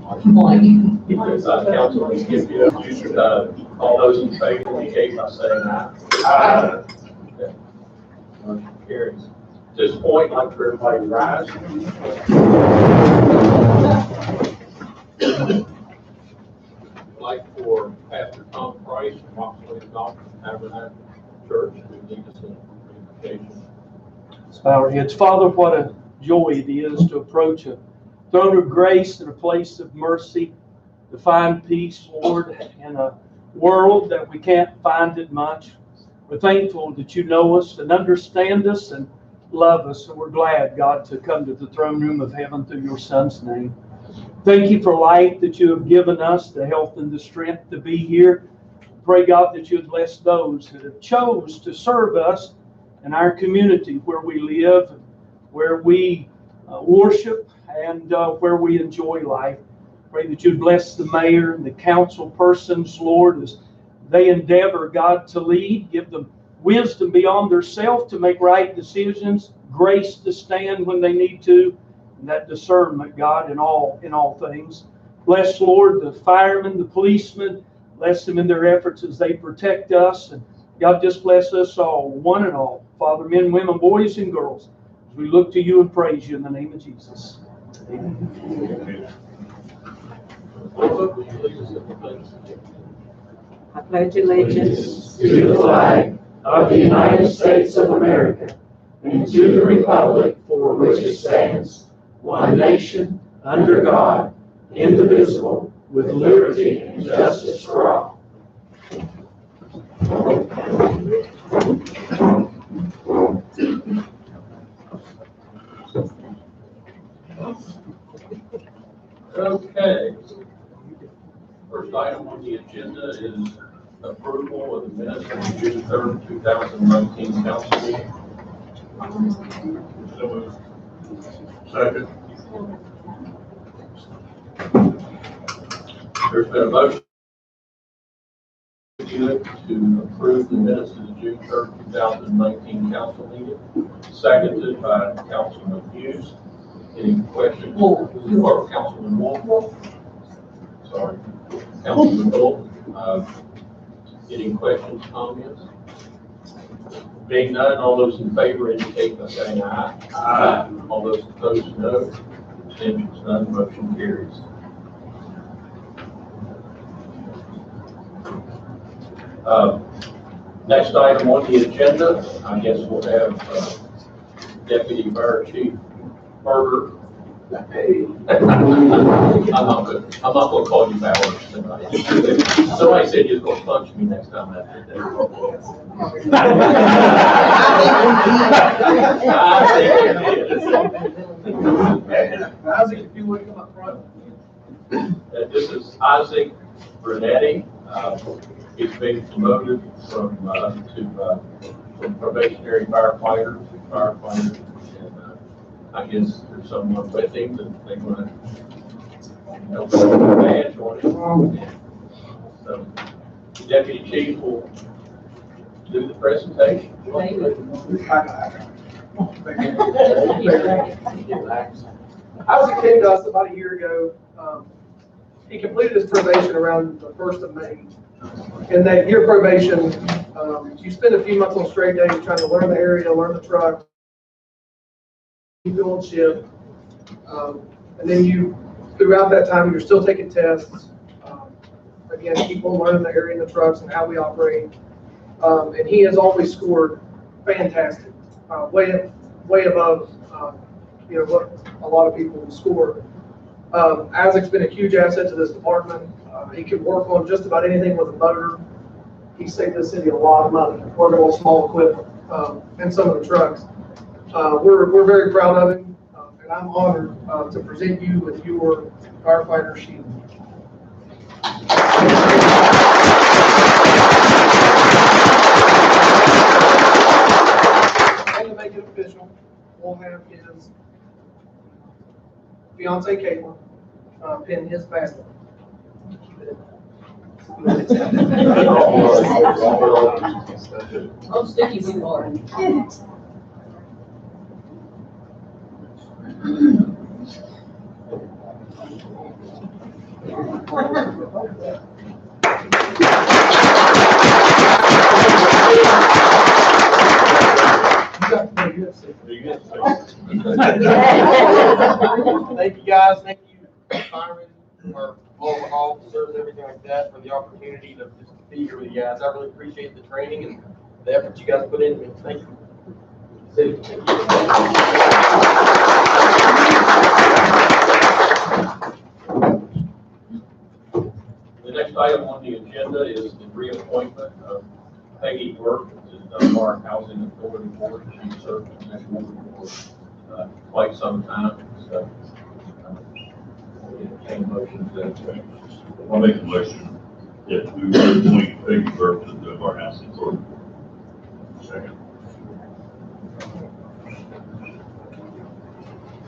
Council, please give you all those in favor indicate by saying aye. Aye. Okay. Motion carries. At this point, I'd like for everybody to rise. I'd like for Pastor Tom Price from Roxbury Doctrine Tabernacle Church to lead us in invocation. Let's bow our heads. Father, what a joy it is to approach a throne of grace and a place of mercy, to find peace, Lord, in a world that we can't find it much. We're thankful that you know us and understand us and love us, and we're glad, God, to come to the throne room of heaven through your Son's name. Thank you for life that you have given us, the health and the strength to be here. Pray, God, that you would bless those that have chose to serve us in our community where we live, where we worship, and where we enjoy life. Pray that you'd bless the mayor and the council persons, Lord, as they endeavor, God, to lead. Give them wisdom beyond themselves to make right decisions, grace to stand when they need to, and that discernment, God, in all things. Bless, Lord, the firemen, the policemen. Bless them in their efforts as they protect us. And God, just bless us all, one and all. Father, men, women, boys, and girls, as we look to you and praise you in the name of Jesus. Amen. I pledge allegiance To the flag of the United States of America and to the republic for which it stands, one nation, under God, indivisible, with liberty and justice for all. Okay. First item on the agenda is approval of the minutes of the June 3rd, 2019 council meeting. So moved. Second. There's been a motion to approve the minutes of the June 3rd, 2019 council meeting, seconded by Councilman Hughes. Any questions? Or Councilman Wolf? Sorry. Councilman Wolf. Any questions, comments? Being none, all those in favor indicate by saying aye. Aye. All those opposed, no. Abstentions, none. Motion carries. Next item on the agenda, I guess we'll have Deputy Fire Chief Berger. Hey. I'm not going to call you Bowers tonight. Somebody said you was going to punch me next time I did that. Isaac, if you would come up front. This is Isaac Brunetti. He's been promoted from probationary firefighter to firefighter. I guess there's someone with him that they want to help with the badge on him. So, Deputy Chief will do the presentation. Isaac came to us about a year ago. He completed his probation around the 1st of May. In that year probation, you spend a few months on straight days trying to learn the area, learn the truck, build shift, and then throughout that time, you're still taking tests. Again, keep on learning the area and the trucks and how we operate. And he has always scored fantastic, way above, what a lot of people score. Isaac's been a huge asset to this department. He can work on just about anything with a motor. He saved the city a lot of money working on small equipment and some of the trucks. We're very proud of him, and I'm honored to present you with your firefighter shield. And to make it official, we'll have his fiance Caitlin pin his passport. Oh, sticky before. Thank you guys, thank you, firemen, or all the officers, everything like that, for the opportunity to just be here with you guys. I really appreciate the training and the effort you guys put into it. Thank you. City, thank you. The next item on the agenda is the reappointment of Peggy Work to the Dunbar Housing Authority Board. She served on that board for quite some time, so we'll entertain a motion to that effect. I'll make a motion that we reappoint Peggy Burke to the Dunbar Housing Authority. Second.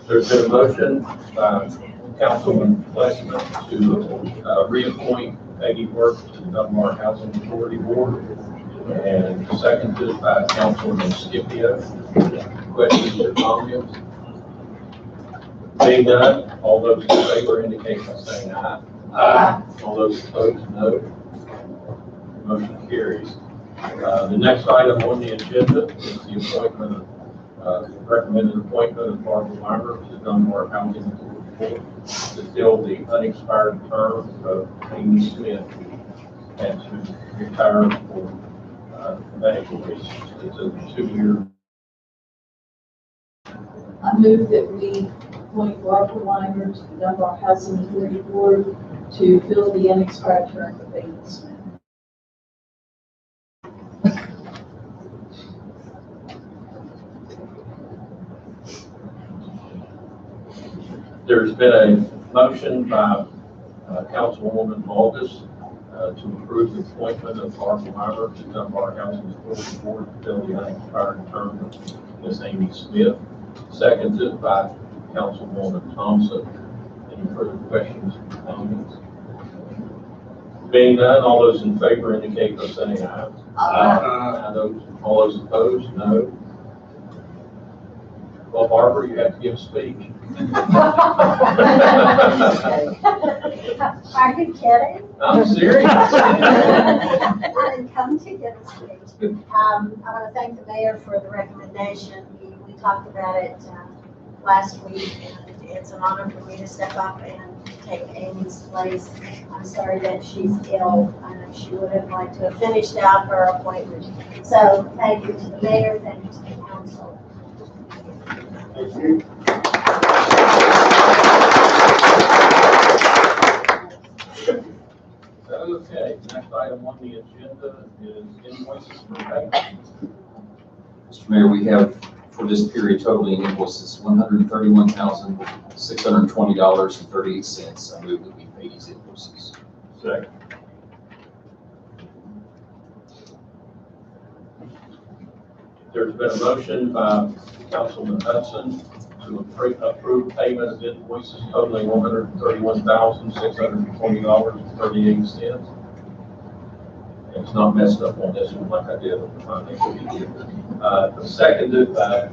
There's been a motion by Councilman Fleshman to reappoint Peggy Work to the Dunbar Housing Authority Board, and seconded by Councilman Scipio. Questions or comments? Being none, all those in favor indicate by saying aye. Aye. All those opposed, no. Motion carries. The next item on the agenda is the appointment of, recommended appointment of Barbara Weimer to the Dunbar Housing Authority Board to fill the unexpired term of Amy Smith and to retire for medical reasons. It's a 2-year. I move that we appoint Barbara Weimer to the Dunbar Housing Authority Board to fill the unexpired term of Amy Smith. There's been a motion by Councilwoman August to approve the appointment of Barbara Weimer to Dunbar Housing Authority Board to fill the unexpired term of Ms. Amy Smith, seconded by Councilwoman Thompson. Any further questions or comments? Being none, all those in favor indicate by saying aye. Aye. All those opposed, no. Well, Barbara, you have to give a speech. Are you kidding? I'm serious. I didn't come to get a speech. I want to thank the mayor for the recommendation. We talked about it last week, and it's an honor for me to step up and take Amy's place. I'm sorry that she's ill. I know she would have liked to have finished out her appointment. So thank you to the mayor, thank you to the council. Thank you. Okay, next item on the agenda is invoices for payment. Mr. Mayor, we have for this period totaling invoices $131,620.38. I move that we pay these invoices. Second. There's been a motion by Councilman Hudson to approve payment of invoices totaling $131,620.38. It's not messed up on this one like I did on the financial review. Seconded by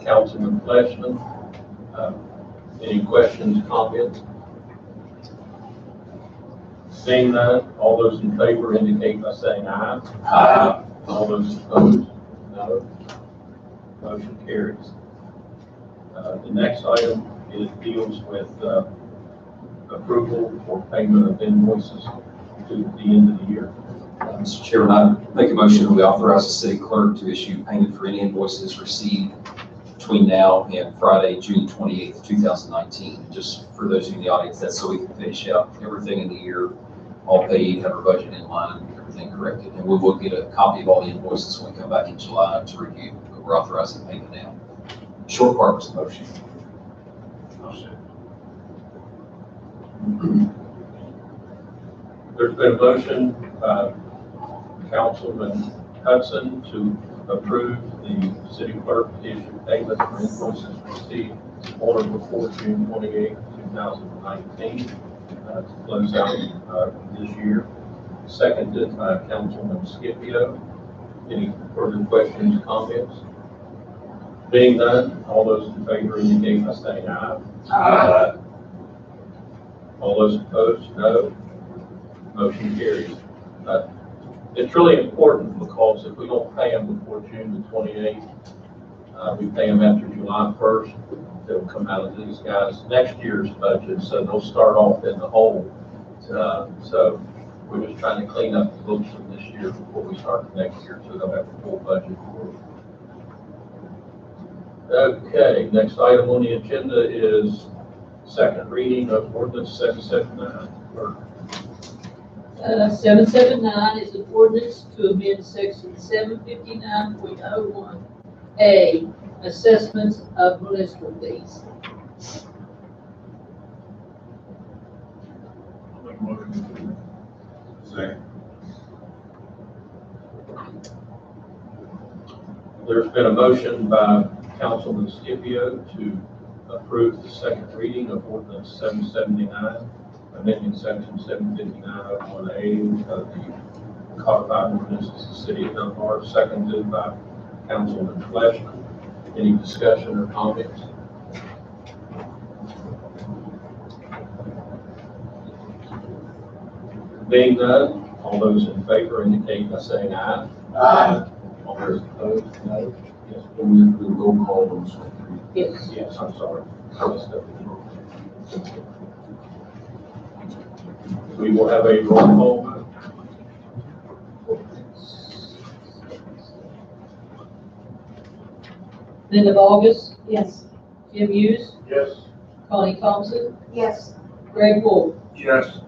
Councilman Fleshman. Any questions, comments? Seeing none, all those in favor indicate by saying aye. Aye. All those opposed, no. Motion carries. The next item deals with approval for payment of invoices to the end of the year. Mr. Chairman, I make a motion that we authorize the city clerk to issue payment for any invoices received between now and Friday, June 28th, 2019. Just for those in the audience, that's so we can finish out everything in the year, all paid, have our budget in line, everything corrected. And we will get a copy of all the invoices when we come back in July to review, but we're authorizing payment now. Short part was the motion. There's been a motion by Councilman Hudson to approve the city clerk to issue payments for invoices received on or before June 28, 2019 to close out this year. Seconded by Councilman Scipio. Any further questions, comments? Being none, all those in favor indicate by saying aye. Aye. All those opposed, no. Motion carries. It's really important because if we don't pay them before June the 28th, we pay them after July 1st, they'll come out of these guys' next year's budget, so they'll start off in the hole. So we're just trying to clean up the books from this year before we start the next year, so they'll have a full budget for it. Okay, next item on the agenda is second reading of ordinance 779. 779 is an ordinance to amend section 759.01A, assessments of municipal fees. Make a motion. Second. There's been a motion by Councilman Scipio to approve the second reading of ordinance 779, amending section 759.01A of the codified ordinances of the city of Dunbar, seconded by Councilman Fleshman. Any discussion or comments? Being none, all those in favor indicate by saying aye. Aye. All those opposed, no. Yes, we need to roll call on this one. Yes. Yes, I'm sorry. We will have a roll call vote. Linda August, Yes. Jim Hughes, Yes. Connie Thompson, Yes. Greg Wolf, Yes.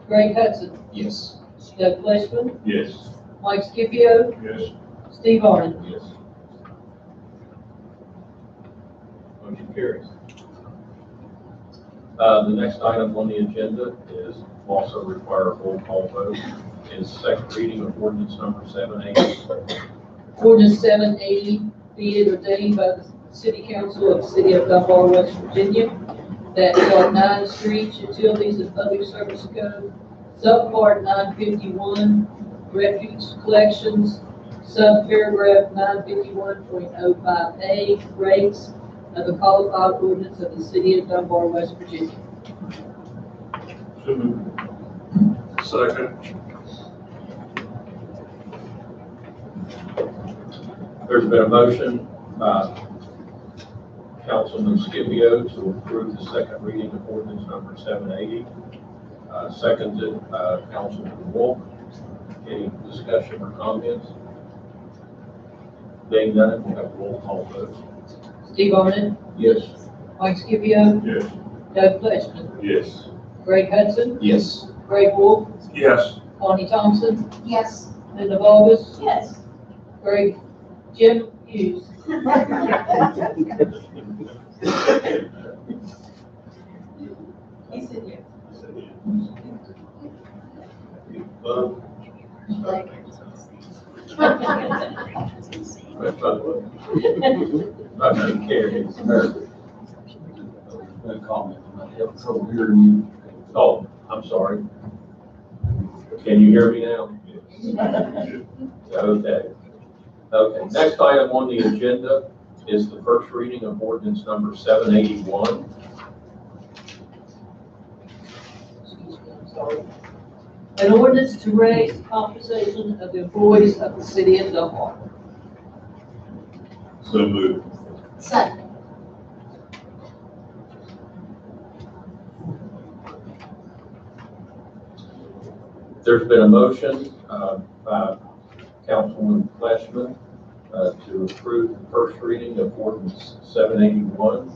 Greg Hudson, Yes. Doug Fleshman, Yes. Mike Scipio, Yes. Steve Arden. Yes. Motion carries. The next item on the agenda is also require a roll call vote, is second reading of ordinance number 780. Ordinance 780, be it ordained by the City Council of the City of Dunbar, West Virginia, that Part 9 Streets, Utilities and Public Service Code, Subpart 951, Refuge Collections, Subparagraph 951.05A, rates of the codified ordinance of the City of Dunbar, West Virginia. So moved. Second. There's been a motion by Councilman Scipio to approve the second reading of ordinance number 780, seconded by Councilman Wolf. Any discussion or comments? Being none, we'll have a roll call vote. Steve Arden, Yes. Mike Scipio, Yes. Doug Fleshman, Yes. Greg Hudson, Yes. Greg Wolf, Yes. Connie Thompson, Yes. Linda August, Yes. Jim Hughes. He said yes. Motion carries. No comment. I have trouble hearing you. Oh, I'm sorry. Can you hear me now? Okay. Okay, next item on the agenda is the first reading of ordinance number 781. An ordinance to raise the compensation of the employees of the City of Dunbar. So moved. Second. There's been a motion by Councilman Fleshman to approve the first reading of ordinance 781,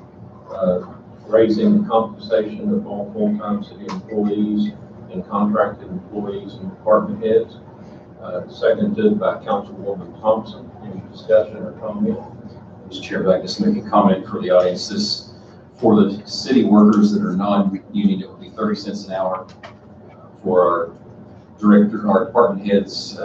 raising the compensation of all full-time city employees and contracted employees and department heads, seconded by Councilwoman Thompson. Any discussion or comment? Mr. Chair, if I could just make a comment for the audience. This, for the city workers that are non-union, it would be 30 cents an hour. For our director, our department heads,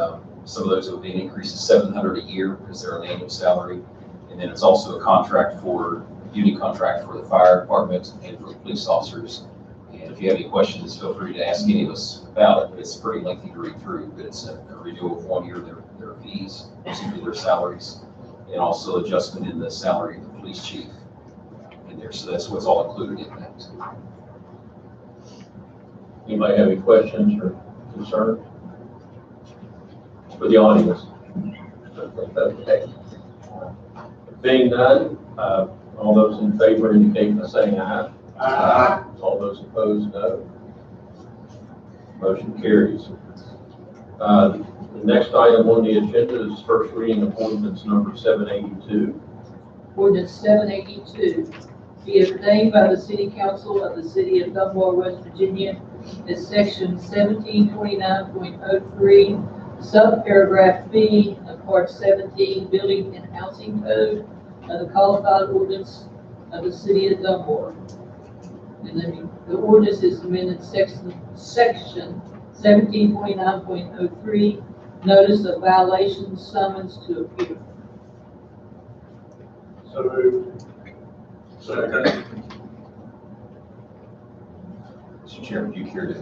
some of those would be an increase of $700 a year because they're an annual salary. And then it's also a contract for, union contract for the fire department and for the police officers. And if you have any questions, feel free to ask any of us about it, but it's pretty lengthy to read through, but it's a renewal of 1 year, their fees, particularly their salaries, and also adjustment in the salary of the police chief in there. So that's what's all included in that. Anybody have any questions or concern for the audience? Okay. Being none, all those in favor indicate by saying aye. Aye. All those opposed, no. Motion carries. The next item on the agenda is first reading of ordinance number 782. Ordinance 782, be it ordained by the City Council of the City of Dunbar, West Virginia, that Section 1729.03, subparagraph B of Part 17, Building and Housing Code of the Codified Ordinance of the City of Dunbar. And then the ordinance is amended section 1729.03, notice of violations, summons to appear. So moved. Second. Mr. Chairman, do you care to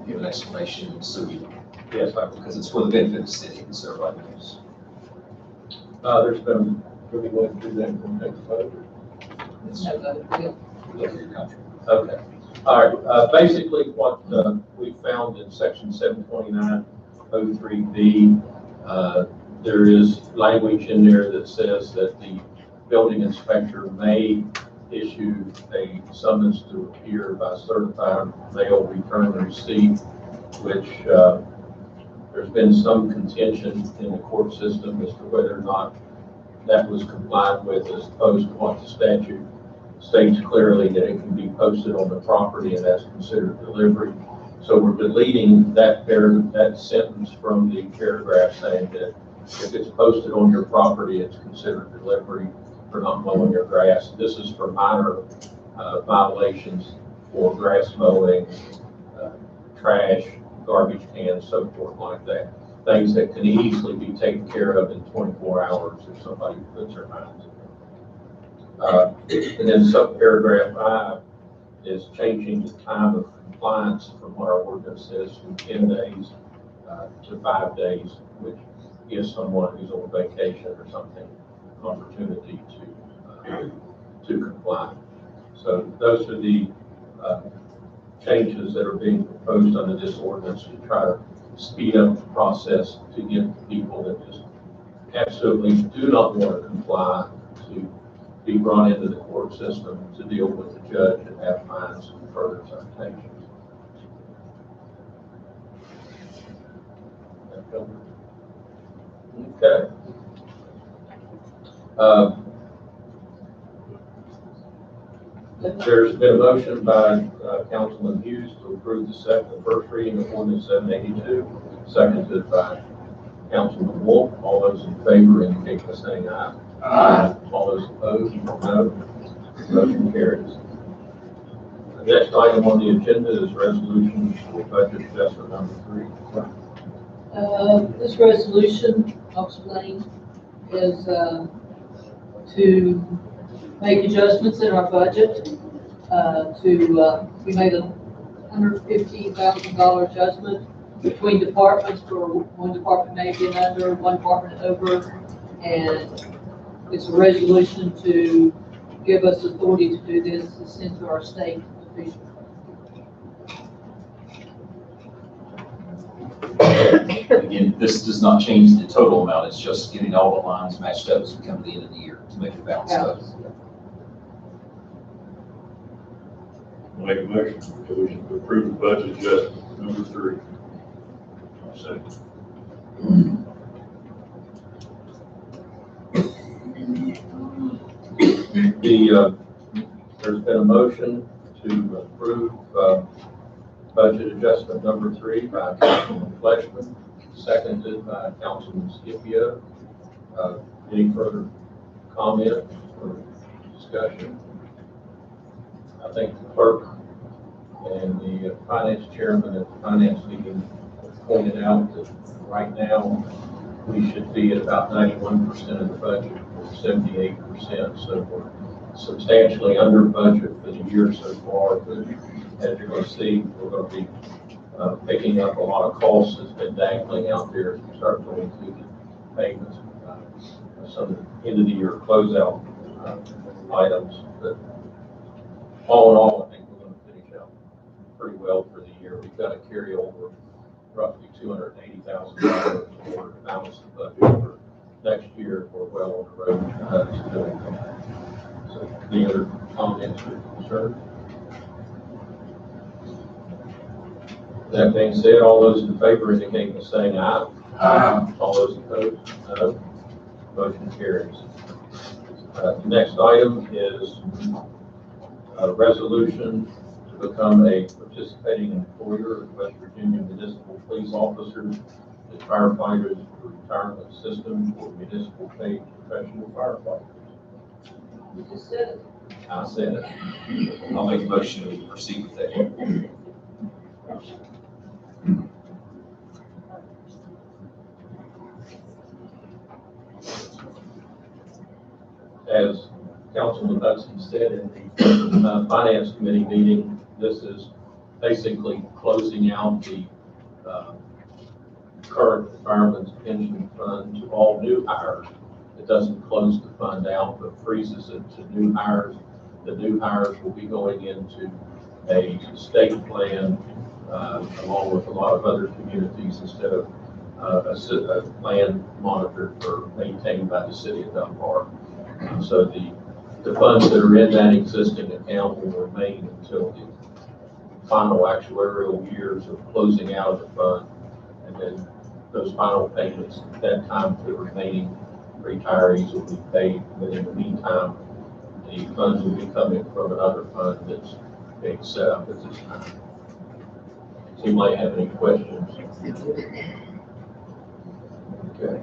give an explanation so we, Yes, because it's for the benefit of the city, so everybody knows. there's been, really going through that from next vote. It's No vote, yeah. good for your country. Okay. All right. Basically, what we found in section 729.03B, there is language in there that says that the building inspector may issue a summons to appear by certified mail return receipt, which there's been some contention in the court system as to whether or not that was complied with, as opposed to what the statute states clearly that it can be posted on the property and that's considered delivery. So we're deleting that sentence from the paragraph saying that if it's posted on your property, it's considered delivery for not mowing your grass. This is for minor violations for grass mowing, trash, garbage cans, so forth like that. Things that can easily be taken care of in 24 hours if somebody puts their minds in it. And then subparagraph I is changing the time of compliance from what our ordinance says from 10 days to 5 days, which gives someone who's on vacation or something an opportunity to comply. So those are the changes that are being proposed under this ordinance to try to speed up the process to get people that just absolutely do not want to comply to be brought into the court system to deal with the judge and have fines and further citations. Okay. There's been a motion by Councilman Hughes to approve the first reading of ordinance 782, seconded by Councilman Wolf. All those in favor indicate by saying aye. Aye. All those opposed, no. Motion carries. The next item on the agenda is resolution for budget adjustment number 3. This resolution, I'll explain, is to make adjustments in our budget. We made a $150,000 adjustment between departments for one department making under, one department over, and it's a resolution to give us authority to do this, to send to our state officials. Again, this does not change the total amount, it's just getting all the lines matched up as we come to the end of the year to make it balance out. Make a motion to approve the budget adjustment number 3. I'll second. There's been a motion to approve budget adjustment number 3 by Councilman Fleshman, seconded by Councilman Scipio. Any further comment or discussion? I think the clerk and the finance chairman at the finance meeting pointed out that right now we should be at about 91% of the budget, 78%. So we're substantially under budget for the year so far. But as you're going to see, we're going to be picking up a lot of costs that's been dangling out there as we start going through the payments. Some end of the year closeout items. But all in all, I think we're going to finish out pretty well for the year. We've got a carryover roughly $280,000 for the balance of the budget for next year. We're well on the road to doing that. So, any other comments or concerns? That being said, all those in favor indicate by saying aye. Aye. All those opposed, no. Motion carries. The next item is a resolution to become a participating employer of West Virginia municipal police officers and firefighters for retirement system for municipal paid professional firefighters. You just said it. I said it. I'll make a motion to proceed with that. As Councilman Hudson said in the Finance Committee meeting, this is basically closing out the current fireman's pension fund to all new hires. It doesn't close the fund out, but freezes it to new hires. The new hires will be going into a state plan along with a lot of other communities instead of a plan monitored or maintained by the city of Dunbar. So the funds that are in that existing account will remain until the final actuarial years of closing out of the fund. And then those final payments at that time to the remaining retirees will be paid. But in the meantime, the funds will be coming from another fund that's being set up at this time. So you might have any questions. Okay.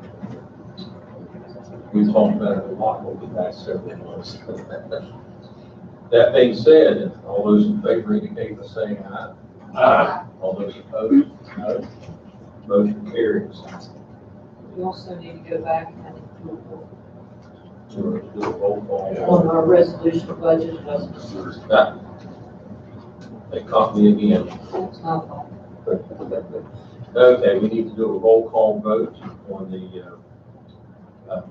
We've talked about it a lot over the past several months. That being said, all those in favor indicate by saying aye. Aye. All those opposed, no. Motion carries. We also need to go back and do Do a roll call. on our resolution budget adjustments. That. They caught me again. That's not fun. Okay, we need to do a roll call vote on the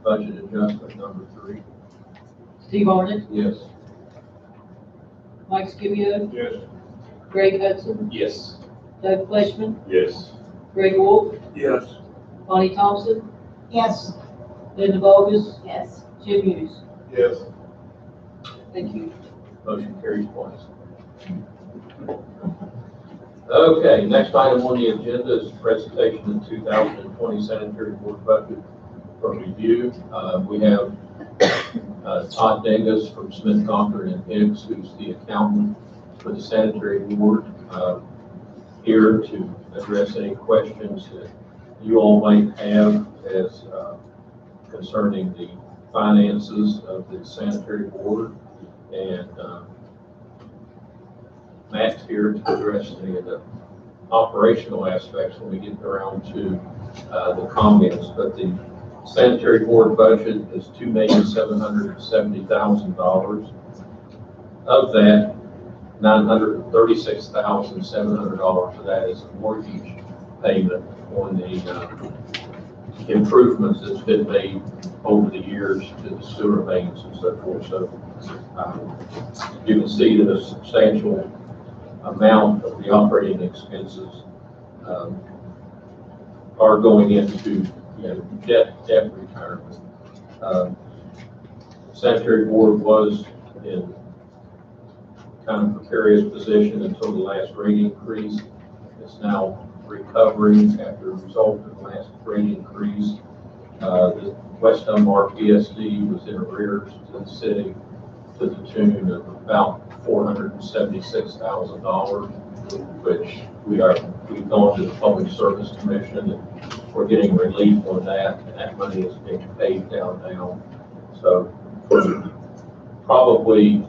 budget adjustment number 3. Steve Arnott, Yes. Mike Scipio, Yes. Greg Hudson, Yes. Doug Fleshman, Yes. Greg Wolf, Yes. Bonnie Thompson, Yes. Linda Bogus, Yes. Jim Hughes. Yes. Thank you. Motion carries twice. Okay, next item on the agenda is presentation of 2020 sanitary board budget for review. We have Todd Dingus from Smith, Cochran and Higgs, who's the accountant for the sanitary board, here to address any questions that you all might have as concerning the finances of the sanitary board. And Matt's here to address the operational aspects when we get around to the comments. But the sanitary board budget is $2,770,000. Of that, $936,700 of that is a mortgage payment on the improvements that's been made over the years to the sewer mains and so forth. So you can see that a substantial amount of the operating expenses are going into debt retirement. Sanitary board was in kind of precarious position until the last rate increase. It's now recovering after a result of the last rate increase. The West Dunbar PSD was in arrears to the city to the tune of about $476,000, which we've gone to the Public Service Commission and we're getting relief on that, and that money is being paid down now. So probably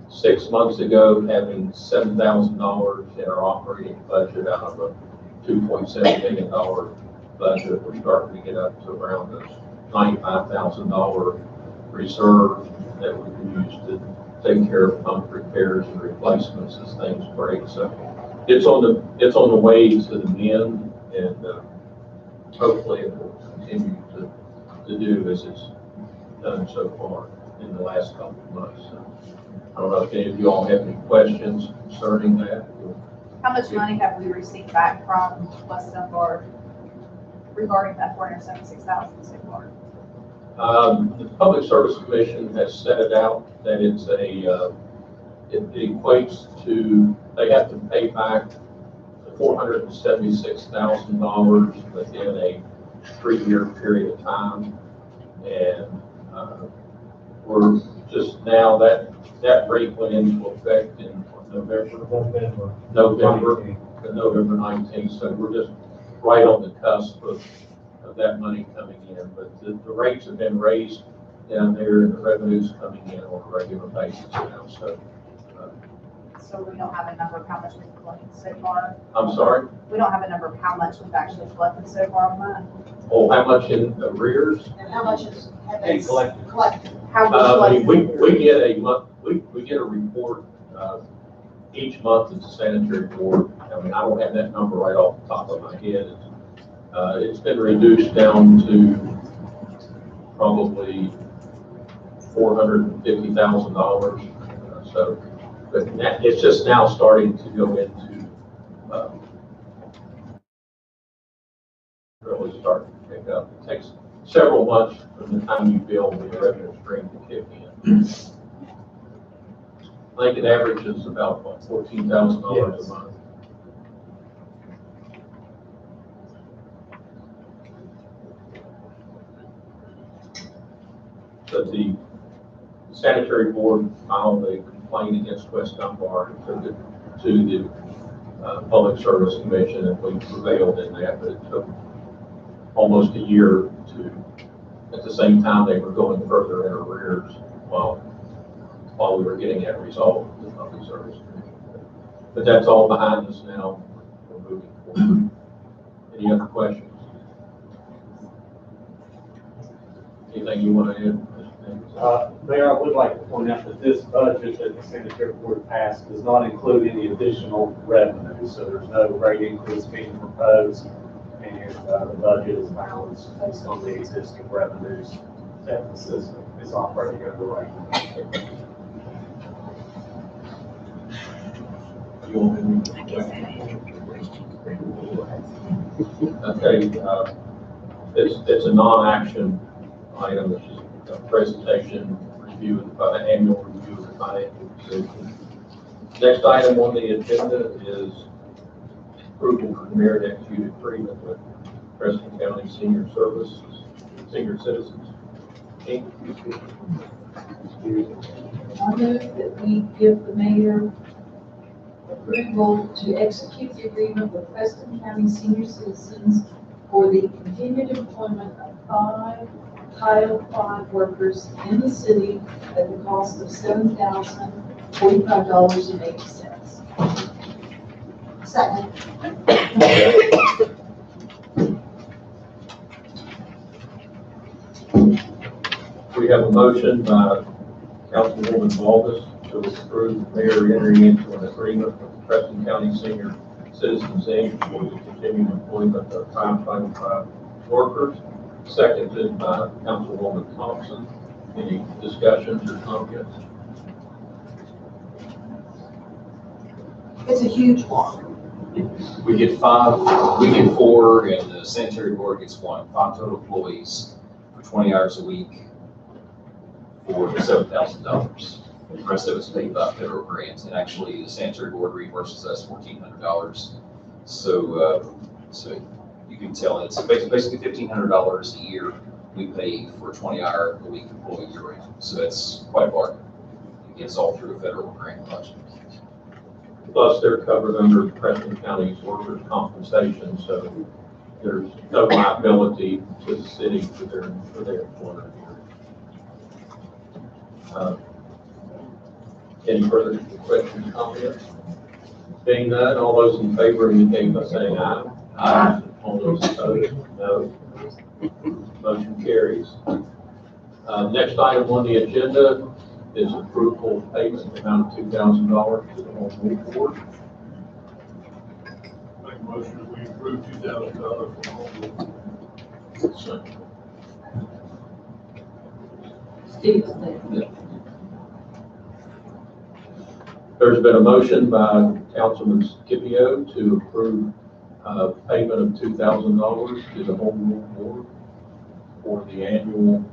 6 months ago, having $7,000 in our operating budget out of a $2.7 million budget, we're starting to get up to around a $95,000 reserve that we can use to take care of pump repairs and replacements as things break. So it's on the way to the end, and hopefully it will continue to do as it's done so far in the last couple of months. So I don't know if any of you all have any questions concerning that. How much money have we received back from West Dunbar regarding that 476,000 so far? The Public Service Commission has set it out that it's it equates to, they have to pay back $476,000 within a 3-year period of time. And we're just now, that rate went into effect in November 19th. So we're just right on the cusp of that money coming in. But the rates have been raised down there and the revenue's coming in on a regular basis now. So we don't have a number of how much we've collected so far? I'm sorry? We don't have a number of how much we've actually collected so far on that? Oh, how much in arrears? And how much is, have Hey, they collected. collected? How I mean, we we get a month, we get a report, each month at the sanitary board. I mean, I don't have that number right off the top of my head. It's been reduced down to probably $450,000. So, but it's just now starting to go into, really start to pick up. It takes several months from the time you bill the revenue stream to kick in. I think it averages about, what, $14,000 a month. But the sanitary board filed a complaint against West Dunbar and took it to the Public Service Commission, and we prevailed in that, but it took almost a year to, at the same time they were going further in arrears while we were getting that resolved with the Public Service Commission. But that's all behind us now. We're moving forward. Any other questions? Anything you want to add? Mayor, I would like to point out that this budget that the sanitary board passed does not include any additional revenue. So there's no rate increase being proposed, and the budget is balanced based on the existing revenues that the system is operating under right now. You want any questions? Okay, it's a non-action item, which is a presentation review by the annual review of the financial position. Next item on the agenda is approval for merit executed agreement with Preston County Senior Citizens, Inc. I move that we give the mayor approval to execute the agreement with Preston County Senior Citizens for the continued employment of 5 Title V workers in the city at the cost of $7,045.80. Second. We have a motion by Councilwoman Baldus to approve the mayor entering into an agreement with the Preston County Senior Citizens Inc. for the continued employment of 5 Title V workers, seconded by Councilwoman Thompson. Any discussions or comments? It's a huge one. We get 5, we get 4, and the sanitary board gets 1. 5 total employees for 20 hours a week for $7,000. The rest of it's paid by federal grants, and actually the sanitary board reimburses us $1,400. So, so you can tell it's basically $1,500 a year we pay for a 20-hour-a-week employee year round. So that's quite a bargain. It gets all through a federal grant budget. Plus, they're covered under Preston County's workers' compensation, so there's no liability to the city for their employment here. Any further questions, comments? Being none, all those in favor indicate by saying aye. Aye. All those opposed, no. Motion carries. Next item on the agenda is approval of payment in the amount of $2,000 to the Home Rule Board. Make a motion that we approve $2,000 for Home Rule. Steve, There's been a motion by Councilman Scipio to approve payment of $2,000 to the Home Rule Board for the annual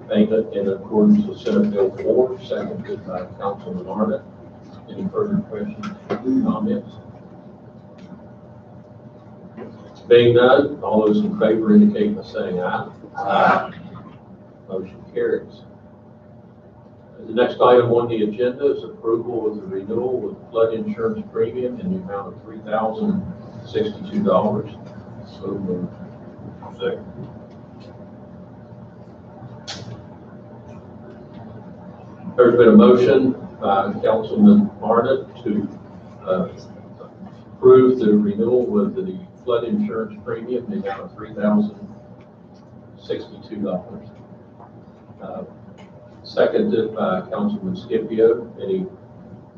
payment in accordance with Senate Bill 4, seconded by Councilman Arnott. Any further questions or comments? Being none, all those in favor indicate by saying aye. Aye. Motion carries. The next item on the agenda is approval of the renewal with flood insurance premium in the amount of $3,062. So moved. Second. There's been a motion by Councilman Arnott to approve the renewal with the flood insurance premium in the amount of $3,062. Seconded by Councilman Scipio. Any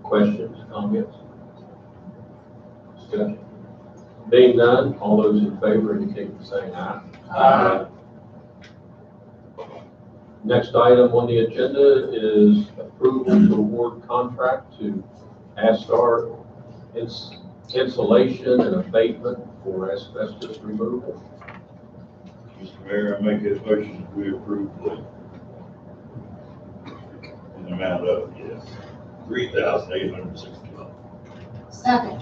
questions, comments? Discussion? Being none, all those in favor indicate by saying aye. Aye. Next item on the agenda is approval to award contract to Astar Insulation and Abatement for asbestos removal. Mr. Mayor, I make this motion that we approve the amount of, yes, $3,860. Second.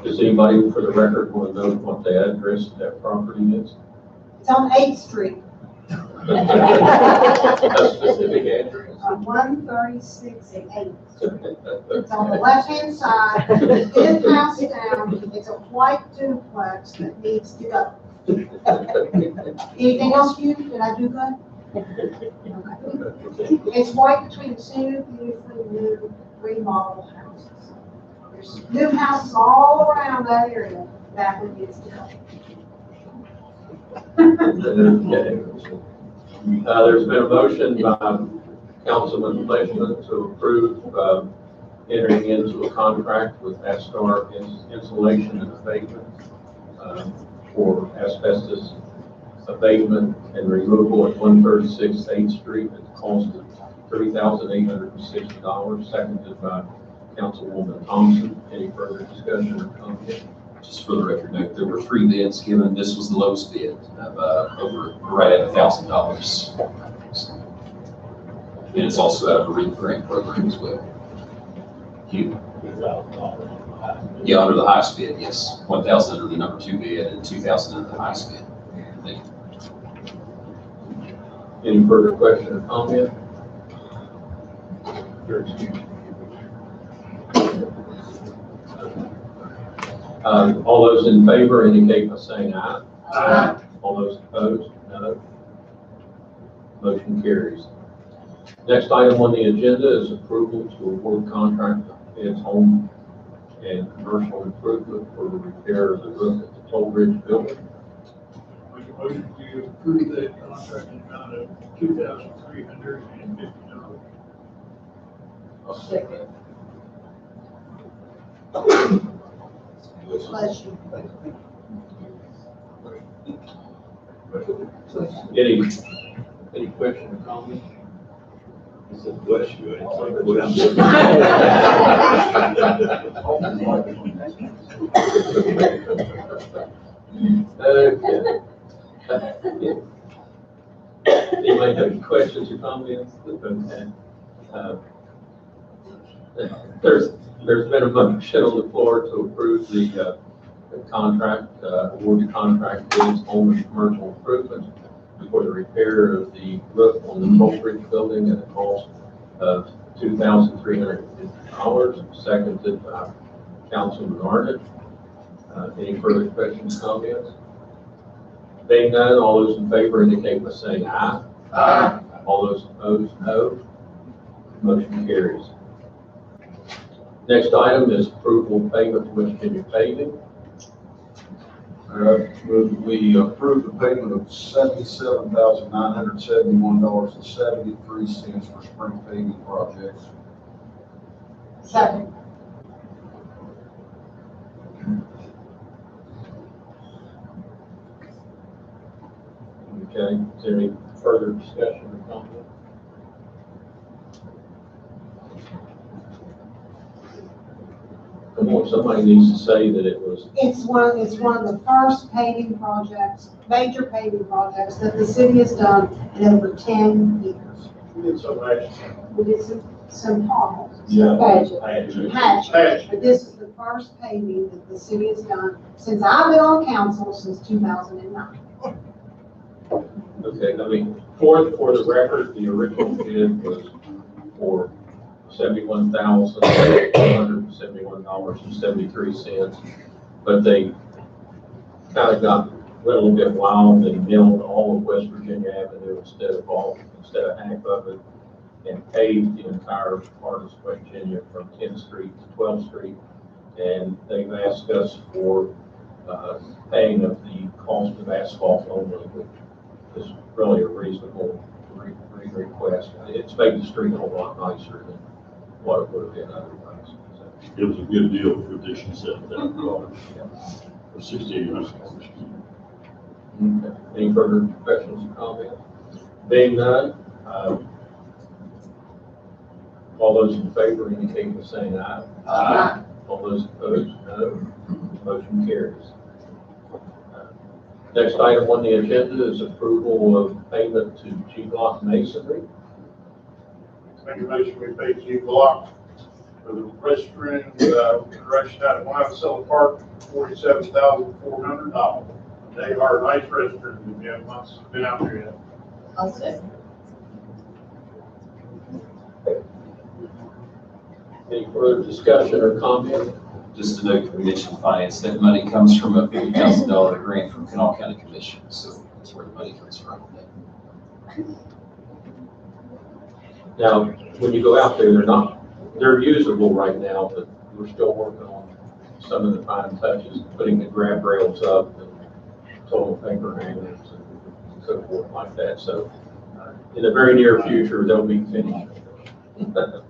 Does anybody, for the record, want to know what the address of that property is? It's on 8th Street, A specific address? 136 and 8th. It's on the left-hand side, fifth house down. It's a white duplex that needs to go. Anything else, you? Did I do good? Okay. It's white between two beautifully new remodel houses. There's new houses all around that area that one needs to go. There's been a motion by Councilman Fleshman to approve entering into a contract with Astar Insulation and Abatement for asbestos abatement and removal at 136 8th Street at the cost of $3,860, seconded by Councilwoman Thompson. Any further discussion or comment? Just for the record, note, there were 3 bids given. This was the lowest bid of over right at $1,000. And it's also out of a REAP grant program as well. Hugh? Yeah, under the highest bid, yes. 1,000 under the number 2 bid and 2,000 under the highest bid. Thank you. Any further question or comment? All those in favor indicate by saying aye. Aye. All those opposed, no. Motion carries. Next item on the agenda is approval to award contract bids home and commercial improvement for the repair of the roof at the Toll Bridge building. Make a motion to approve that contract in amount of $2,350. Second. Bless you. Any question or comment? He said, bless you. It's like, Anybody have any questions or comments? Okay. There's been a motion on the floor to approve the contract, award the contract bids home and commercial improvement for the repair of the roof on the Toll Bridge building at a cost of $2,350, seconded by Councilman Arnott. Any further questions, comments? Being none, all those in favor indicate by saying aye. Aye. All those opposed, no. Motion carries. Next item is approval of payment to West Virginia Paving. We approve the payment of $77,971.73 for spring paving projects. Second. Okay, is there any further discussion or comment? Come on, somebody needs to say that it was, It's one of the first paving projects, major paving projects that the city has done in over 10 years. We did so much. We did some potholes. yeah. Patch, but this is the first paving that the city has done since I've been on council since 2009. Okay, I mean, for the record, the original bid was for $71,171.73, but they kind of got a little bit wild and milled all of West Virginia Avenue instead of half of it, and paved the entire part of West Virginia from 10th Street to 12th Street. And they've asked us for paying of the cost of asphalt only, which is really a reasonable request. It's made the street a whole lot nicer than what it would have been otherwise. So, It was a good deal for $57,000 for 6,800. okay. Any further questions or comments? Being none, all those in favor indicate by saying aye. Aye. All those opposed, no. Motion carries. Next item on the agenda is approval of payment to G-Block Masonry. Make a motion, we pay G-Block for the restroom, construction out of Monticello Park, $47,400. They are a nice restroom, if you have not been out there yet. I'll say. Any further discussion or comment? Just to note, we mentioned finance, that money comes from a $50,000 grant from Kanawha County Commission, so that's where the money comes from. Now, when you go out there, they're usable right now, but we're still working on some of the fine touches, putting the grab rails up and toilet paper hangers and so forth like that. So in the very near future, they'll be finished.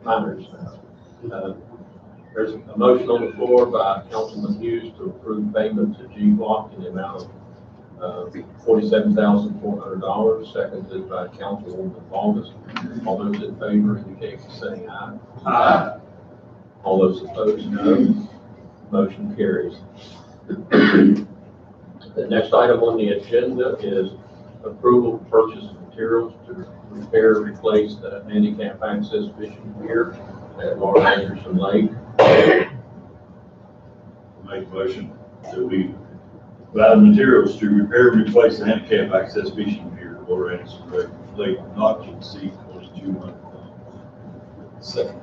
Minor stuff. There's a motion on the floor by Councilman Hughes to approve payment to G-Block in the amount of $47,400, seconded by Councilwoman August. All those in favor indicate by saying aye. Aye. All those opposed, no. Motion carries. The next item on the agenda is approval to purchase materials to repair, replace the handicap access fishing pier at Laura Anderson Lake. Make a motion that we buy the materials to repair and replace the handicap access fishing pier at Laura Anderson Lake, not to exceed $2,200. Second.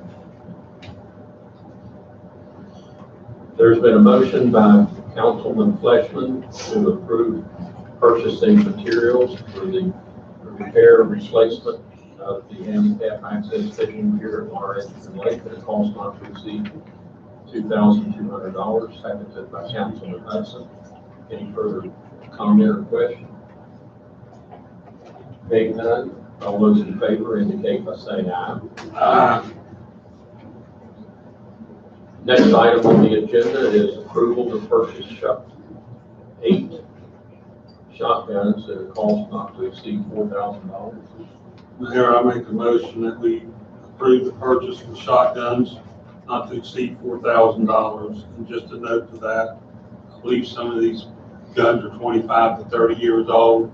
There's been a motion by Councilman Fleshman to approve purchasing materials for the repair and replacement of the handicap access fishing pier at Laura Anderson Lake at a cost not to exceed $2,200, seconded by Councilman Hudson. Any further comment or question? Being none, all those in favor indicate by saying aye. Aye. Next item on the agenda is approval to purchase 8 shotguns at a cost not to exceed $4,000. Mayor, I make a motion that we approve the purchase of shotguns not to exceed $4,000. And just a note to that, I believe some of these guns are 25 to 30 years old.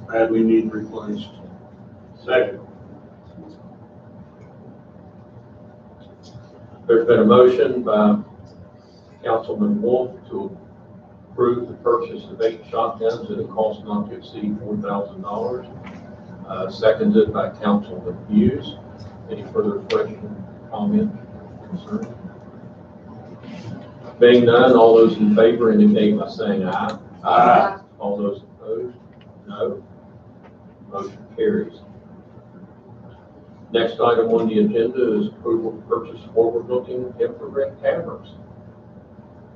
Badly need replaced. Second. There's been a motion by Councilman Wolf to approve the purchase of 8 shotguns at a cost not to exceed $4,000, seconded by Councilman Hughes. Any further question, comment, concern? Being none, all those in favor indicate by saying aye. Aye. All those opposed, no. Motion carries. Next item on the agenda is approval to purchase forward-looking infrared cameras.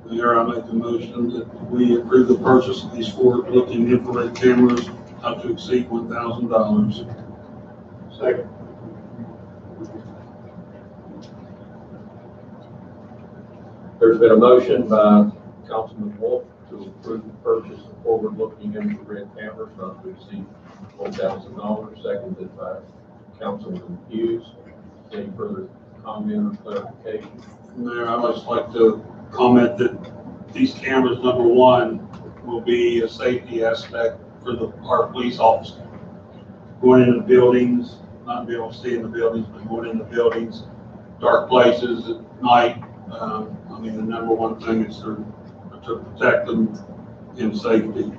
Mayor, I make a motion that we approve the purchase of these forward-looking infrared cameras not to exceed $1,000. Second. There's been a motion by Councilman Wolf to approve the purchase of forward-looking infrared cameras not to exceed $1,000, seconded by Councilman Hughes. Any further comment, or clarification? Mayor, I'd just like to comment that these cameras, number one, will be a safety aspect for our police officers. Going into buildings, not being able to see in the buildings, but going in the buildings, dark places at night. I mean, the number one thing is to protect them in safety.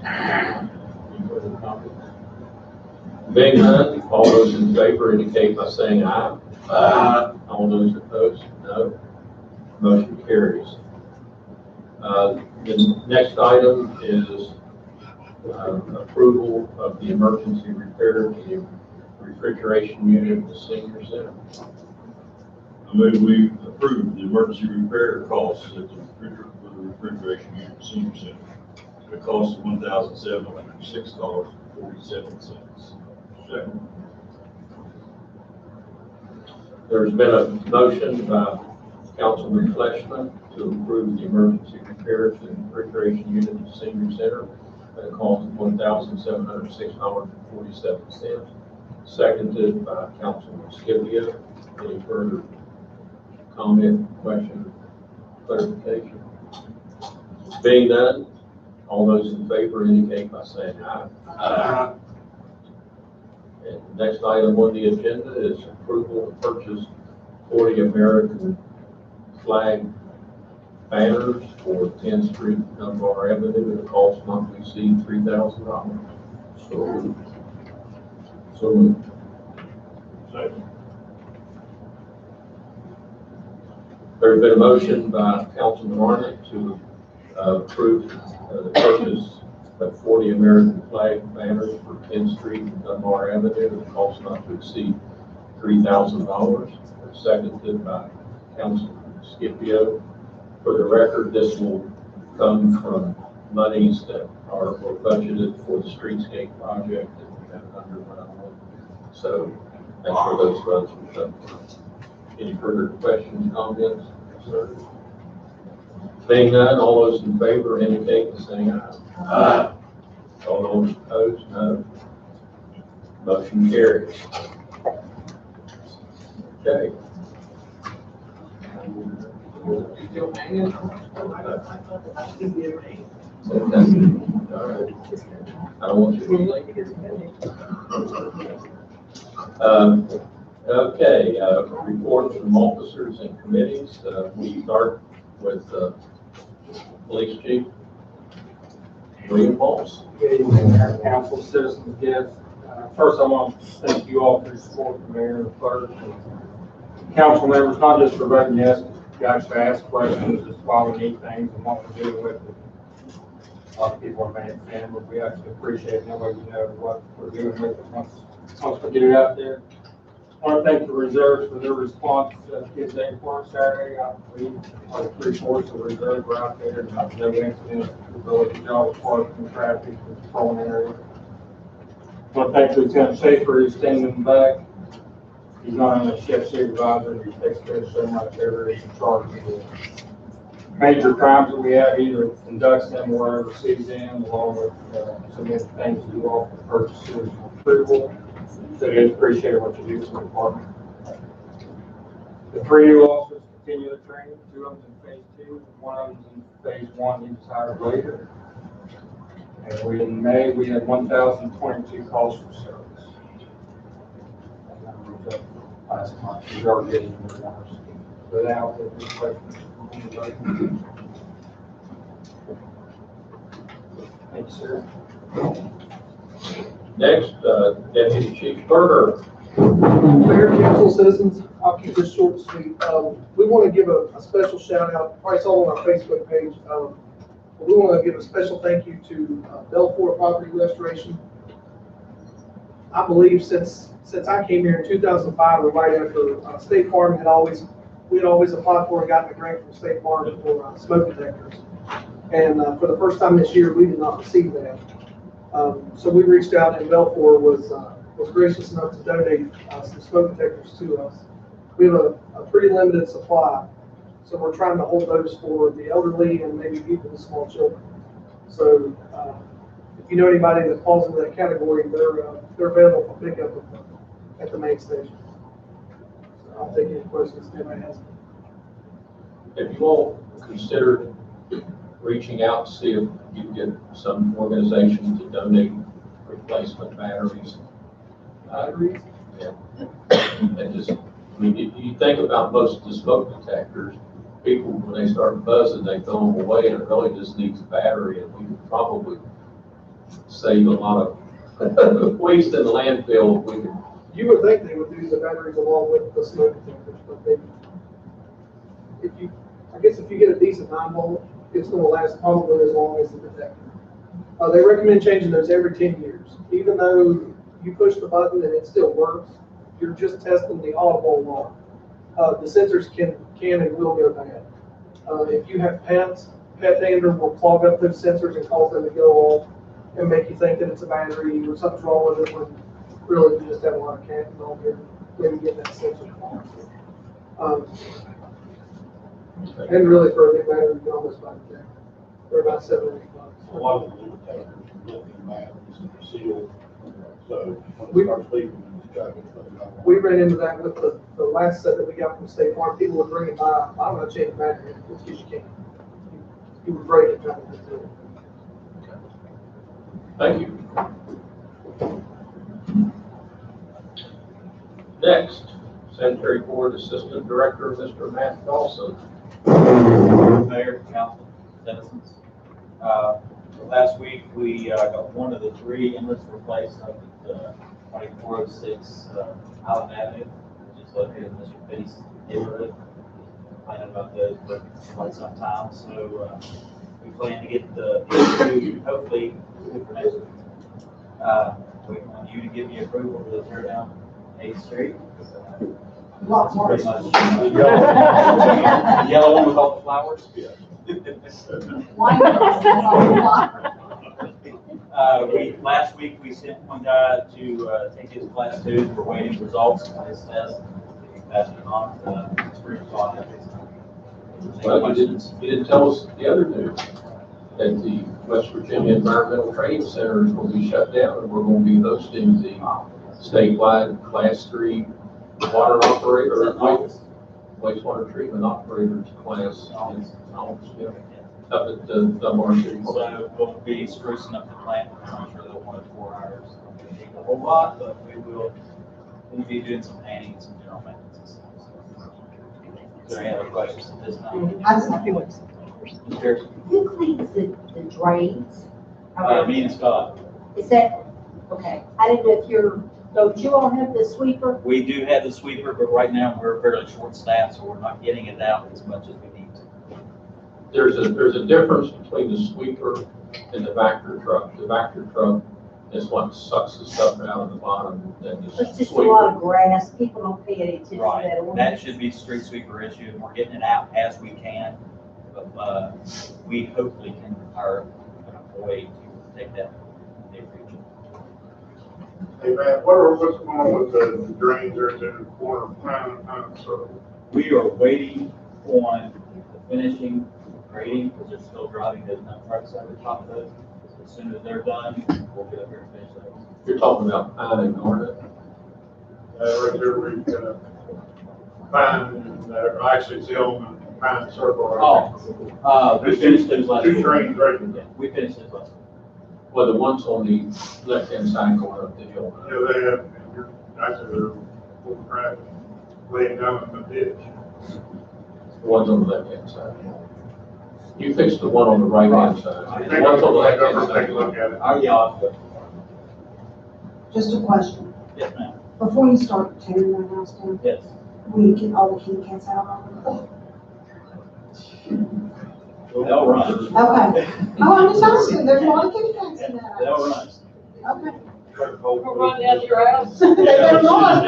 Any further comments? Being none, all those in favor indicate by saying aye. Aye. All those opposed, no. Motion carries. The next item is approval of the emergency repair to the refrigeration unit at the senior center. I move we approve the emergency repair costs at the refrigeration unit senior center. The cost of $1,706.47. Second. There's been a motion by Councilman Fleshman to approve the emergency repair to the refrigeration unit at the senior center at a cost of $1,706.47. Seconded by Councilman Scipio. Any further comment, question, clarification? Being none, all those in favor indicate by saying aye. Aye. And the next item on the agenda is approval to purchase 40 American flag banners for 10th Street, Dunbar Avenue at a cost not to exceed $3,000. So moved. Second. There's been a motion by Councilman Arnott to approve the purchase of 40 American flag banners for 10th Street and Dunbar Avenue at a cost not to exceed $3,000. Seconded by Councilman Scipio. For the record, this will come from monies that were budgeted for the streetscape project that we have underway on. So that's where those funds will come from. Any further questions, comments, concerns? Being none, all those in favor indicate by saying aye. Aye. All those opposed, no. Motion carries. Okay. All right. I don't want you to be late. Okay, reports from officers and committees. We start with Police Chief William Pauls. Good evening, Mayor, Council, citizens, guests. First, I want to thank you all for your support, the mayor and the clerk, and council members, not just for voting yes, but you actually ask questions as to why we need things and what we're doing with it. A lot of people are mad at but we actually appreciate it, knowing you know what we're doing with it once we get it out there. I want to thank the reserves for their response to Kids Day Park Saturday. I believe like 3/4 of the reserve were out there, and no incidents, ability to job parking, traffic, and patrolling area. I want to thank Lieutenant Schaefer, who's standing in the back. He's not only a shift supervisor, he takes care of so much there is in charge of the major crimes that we have, either conducts them or oversees them, along with some of the things we do off the purchases and approval. So we appreciate what you do for the department. The 3 new officers continue the training, 2 of them in phase 2, 1 of them in phase 1, he was hired later. And in May, we had 1,022 calls for service. And that was up last month. We are getting the numbers. So now, if there's questions from anybody. Thank you, sir. Next, Deputy Chief Berger. Mayor, council, citizens, I'll keep this short and sweet. We want to give a special shout out, probably it's all on our Facebook page. But we want to give a special thank you to Belfort Property Restoration. I believe since I came here in 2005, or right after State Farm we had always applied for and gotten a grant from State Farm for smoke detectors. And for the first time this year, we did not receive that. So we reached out, and Belfort was gracious enough to donate some smoke detectors to us. We have a pretty limited supply, so we're trying to hold those for the elderly and maybe people with small children. So if you know anybody that falls into that category, they're available for pickup at the main station. So I'll take any questions anybody has. Have you all considered reaching out to see if you can get some organization to donate replacement batteries? Batteries? Yeah. And just, I mean, if you think about most of the smoke detectors, people, when they start buzzing, they throw them away, and it really just needs a battery, and we could probably save a lot of waste in the landfill if we could. You would think they would do the batteries along with the smoke detectors, but they, I guess if you get a decent 9-volt, it's gonna last probably as long as the detector. They recommend changing those every 10 years. Even though you push the button and it still works, you're just testing the audible alarm. The sensors can and will go bad. If you have pets, pet dander will clog up those sensors and cause them to go off and make you think that it's a battery or something's wrong with it, when really you just have a lot of cat and dog here, maybe get that sensor clogged. And really for a new battery, you can almost buy the jack. They're about $7 or $8. A lot of the new detectors, lithium batteries are sealed, so when it starts leaking, it's got to get shut down. We ran into that with the last set that we got from State Farm. People would bring it by, I'm gonna change the battery, it's because you can't. You would break it trying to do it. Thank you. Next, Sanitary Board Assistant Director, Mr. Matt Dawson. Mayor, council, citizens. Last week, we got one of the 3 inlets replaced up at 2406 Island Avenue, which is located in Mr. Finney's neighborhood. Complaining about those for quite some time, so we plan to get the hopefully for next week. We want you to give me approval to tear down 8th Street. Lots more. Pretty much the yellow one with all the flowers. Last week we sent one guy to take his class 2. We're waiting results on his test. He passed it on. Well, you didn't tell us the other news, that the West Virginia Environmental Training Center is going to be shut down, and we're going to be hosting the statewide Class 3 water operator, wastewater treatment operators class in August, up at the Dunbar City. So we'll be sprucing up the plant. I'm sure they'll want it 4 hours. It's not going to take a whole lot, but we'll be doing some painting and some general maintenance and stuff. Is there any other questions at this time? Who cleans the drains? Me and Scott. Is that, okay, I didn't know if don't you all have the sweeper? We do have the sweeper, but right now we're fairly short-staffed, so we're not getting it out as much as we need to. There's a difference between the sweeper and the vacuum truck. The vacuum truck is what sucks the stuff out of the bottom. It's just a lot of grass. People don't pay any attention to that. Right, that should be a street sweeper issue, and we're getting it out as we can. But we hopefully can hire an employee to take that in the future. Hey, Matt, what's going on with the drains there at the corner of Pine Circle? We are waiting on the finishing grading, because they're still driving those dump trucks over the top of those. As soon as they're done, we'll get up here and finish those. You're talking about Pine and Garnet? Right there where you got Pine, and actually it's the old Pine Circle. Right? We finished those last week. 2 drains right there. Yeah, we finished those last week. Well, the ones on the left-hand side going up the hill. Yeah, they have, actually they're full of crap, laying down in the ditch. The ones on the left-hand side. You fixed the one on the right-hand side. The ones on the left-hand side. Take a look at it. Oh, yeah. Just a question. Yes, ma'am. Before you start tearing that house down, Yes. we get all the kitty cats out of They'll run. it. Okay. Oh, I'm just asking, there's a lot of kitty cats in that. They'll run. Okay. We'll run down to your house. They better not.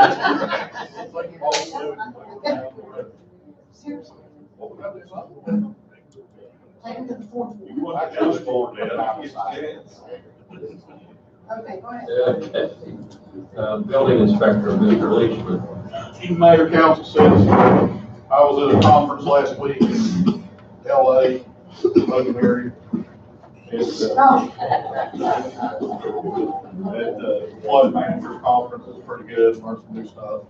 Seriously. Take them to the 4th floor. Okay, go ahead. Building inspector, Mr. Leachman. Mayor, council citizens, I was at a conference last week in LA, Logan area, It's, at the flood manager conference, it's pretty good, learn some new stuff.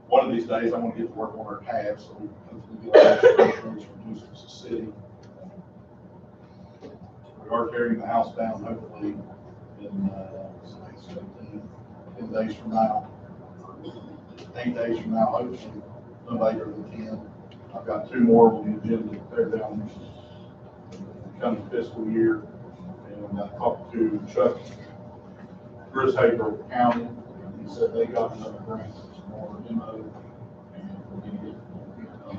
One of these days, I'm gonna get to work on our tabs, so we hopefully get from Houston City. We are tearing the house down, hopefully, in, 10 days from now. 8 days from now, hopefully, no later than 10. I've got 2 more on the agenda to tear down this coming fiscal year. And I talked to Chuck Grishaber County, and he said they got another grant, some more demo, and we're gonna get a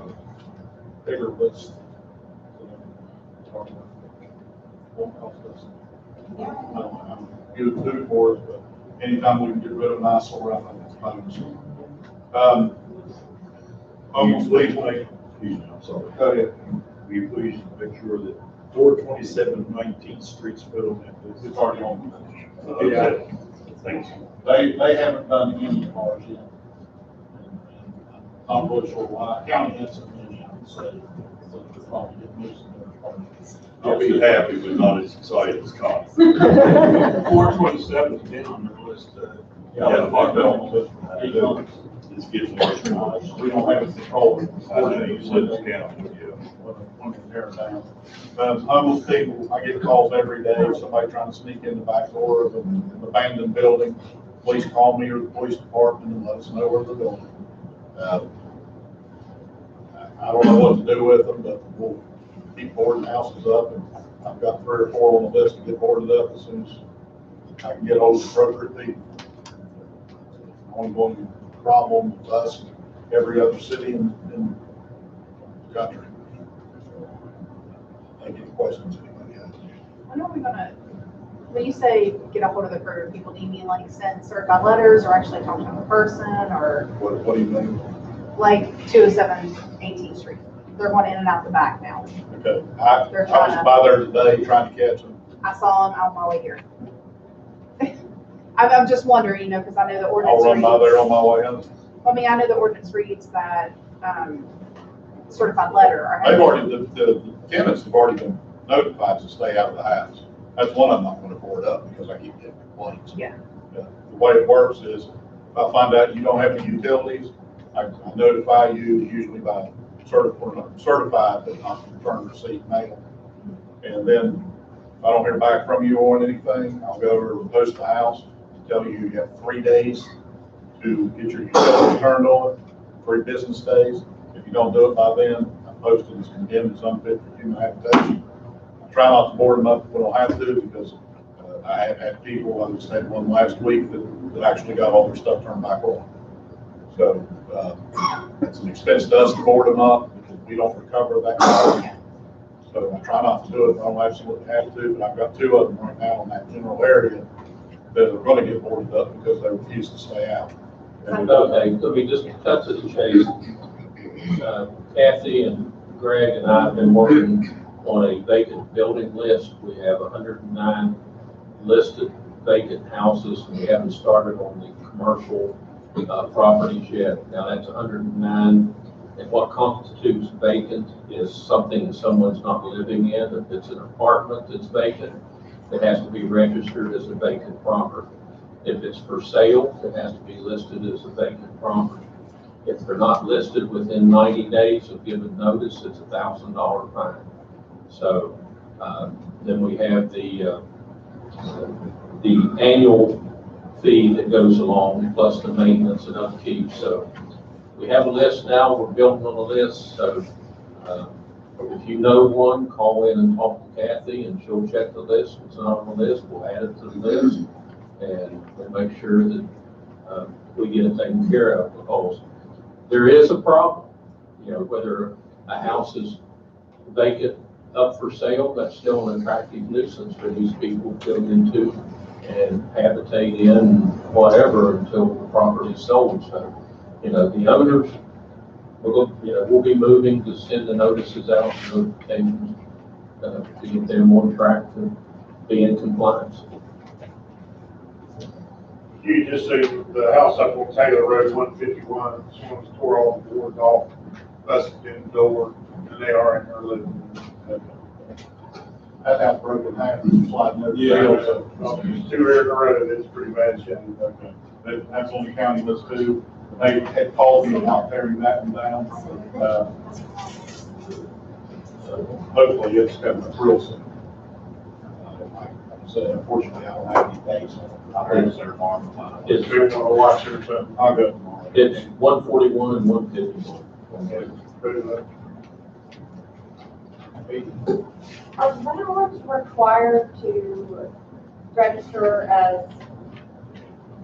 bigger list. Won't cost us. I don't know how good food for us, but anytime we can get rid of an eyesore, I think it's a bonus. Please make, Excuse me, I'm sorry. go ahead. Will you please make sure that 427 19th Street's put on that list? It's already on. Okay. Thanks. They haven't done any cars yet. I'm not really sure why. County had some money, I would say, so they're probably getting moved some other cars. I'll be happy, but not as excited as Con. 427 is down on their list. Yeah, I've been on the list for 8 months. It's getting worse. We don't have it controlled. I know you said it's county, yeah. When we tear it down. Homeless people, I get calls every day, of somebody trying to sneak in the back door of an abandoned building. Police call me or the police department and let us know where they're going. I don't know what to do with them, but we'll keep boarding houses up, and I've got 3 or 4 on the list to get boarded up as soon as I can get hold of appropriate people. Ongoing problem with us and every other city in the country. Any questions anybody has? When are we gonna, when you say get a hold of the appropriate people, do you mean like send certified letters or actually talk to the person, or What do you mean? like 207 18th Street? They're going in and out the back now. Okay, I was by there today trying to catch them. I saw them on my way here. I'm just wondering, you know, because I know the ordinance I'll run by there on my way home. I mean, I know the ordinance reads that certified letter. Or They've already, the tenants have already been notified to stay out of the house. That's one I'm not going to board up because I keep getting complaints. Yeah. The way it works is if I find out you don't have any utilities, I notify you usually by certified but not return receipt mail. And then if I don't hear back from you on anything, I'll go over and post the house, tell you you have 3 days to get your utilities turned on, 3 business days. If you don't do it by then, I post it as condemned as unfit for human habitation. I try not to board them up if we don't have to, because I have had people, I just had one last week that actually got all their stuff turned back on. So it's an expense to us to board them up because we don't recover that cost. So I try not to do it if I don't absolutely have to, but I've got 2 of them right now in that general area that are going to get boarded up because they refuse to stay out. Okay, let me just cut to the chase. Kathy and Greg and I have been working on a vacant building list. We have 109 listed vacant houses, and we haven't started on the commercial properties yet. Now that's 109, and what constitutes vacant is something that someone's not living in. If it's an apartment that's vacant, it has to be registered as a vacant property. If it's for sale, it has to be listed as a vacant property. If they're not listed within 90 days of given notice, it's a $1,000 fine. So then we have the annual fee that goes along, plus the maintenance and upkeep. So we have a list now. We're building on a list. So if you know one, call in and talk to Kathy, and she'll check the list. If it's not on the list, we'll add it to the list, and we'll make sure that we get it taken care of, because there is a problem. You know, whether a house is vacant, up for sale, that's still an attractive nuisance for these people to go into and habitate in, whatever, until the property is sold. So, you know, the owners, we'll be moving to send the notices out, notifications, to get them on track to be in compliance. You just see the house up on Taylor Road, 151, someone's tore all the boards off, busted in the door, and they are in their living room. that house broke in half, and sliding over the Yeah. hill, so. Two here in the road, it's pretty bad shape. Okay. That's on the county list too. They had called me about tearing that one down. Hopefully it's coming up real soon. Like I said, unfortunately, I don't have any dates. I'll go there tomorrow. It's been on a watch or something. I'll go tomorrow. It's 141 and 151. Pretty much. Are landlords required to register as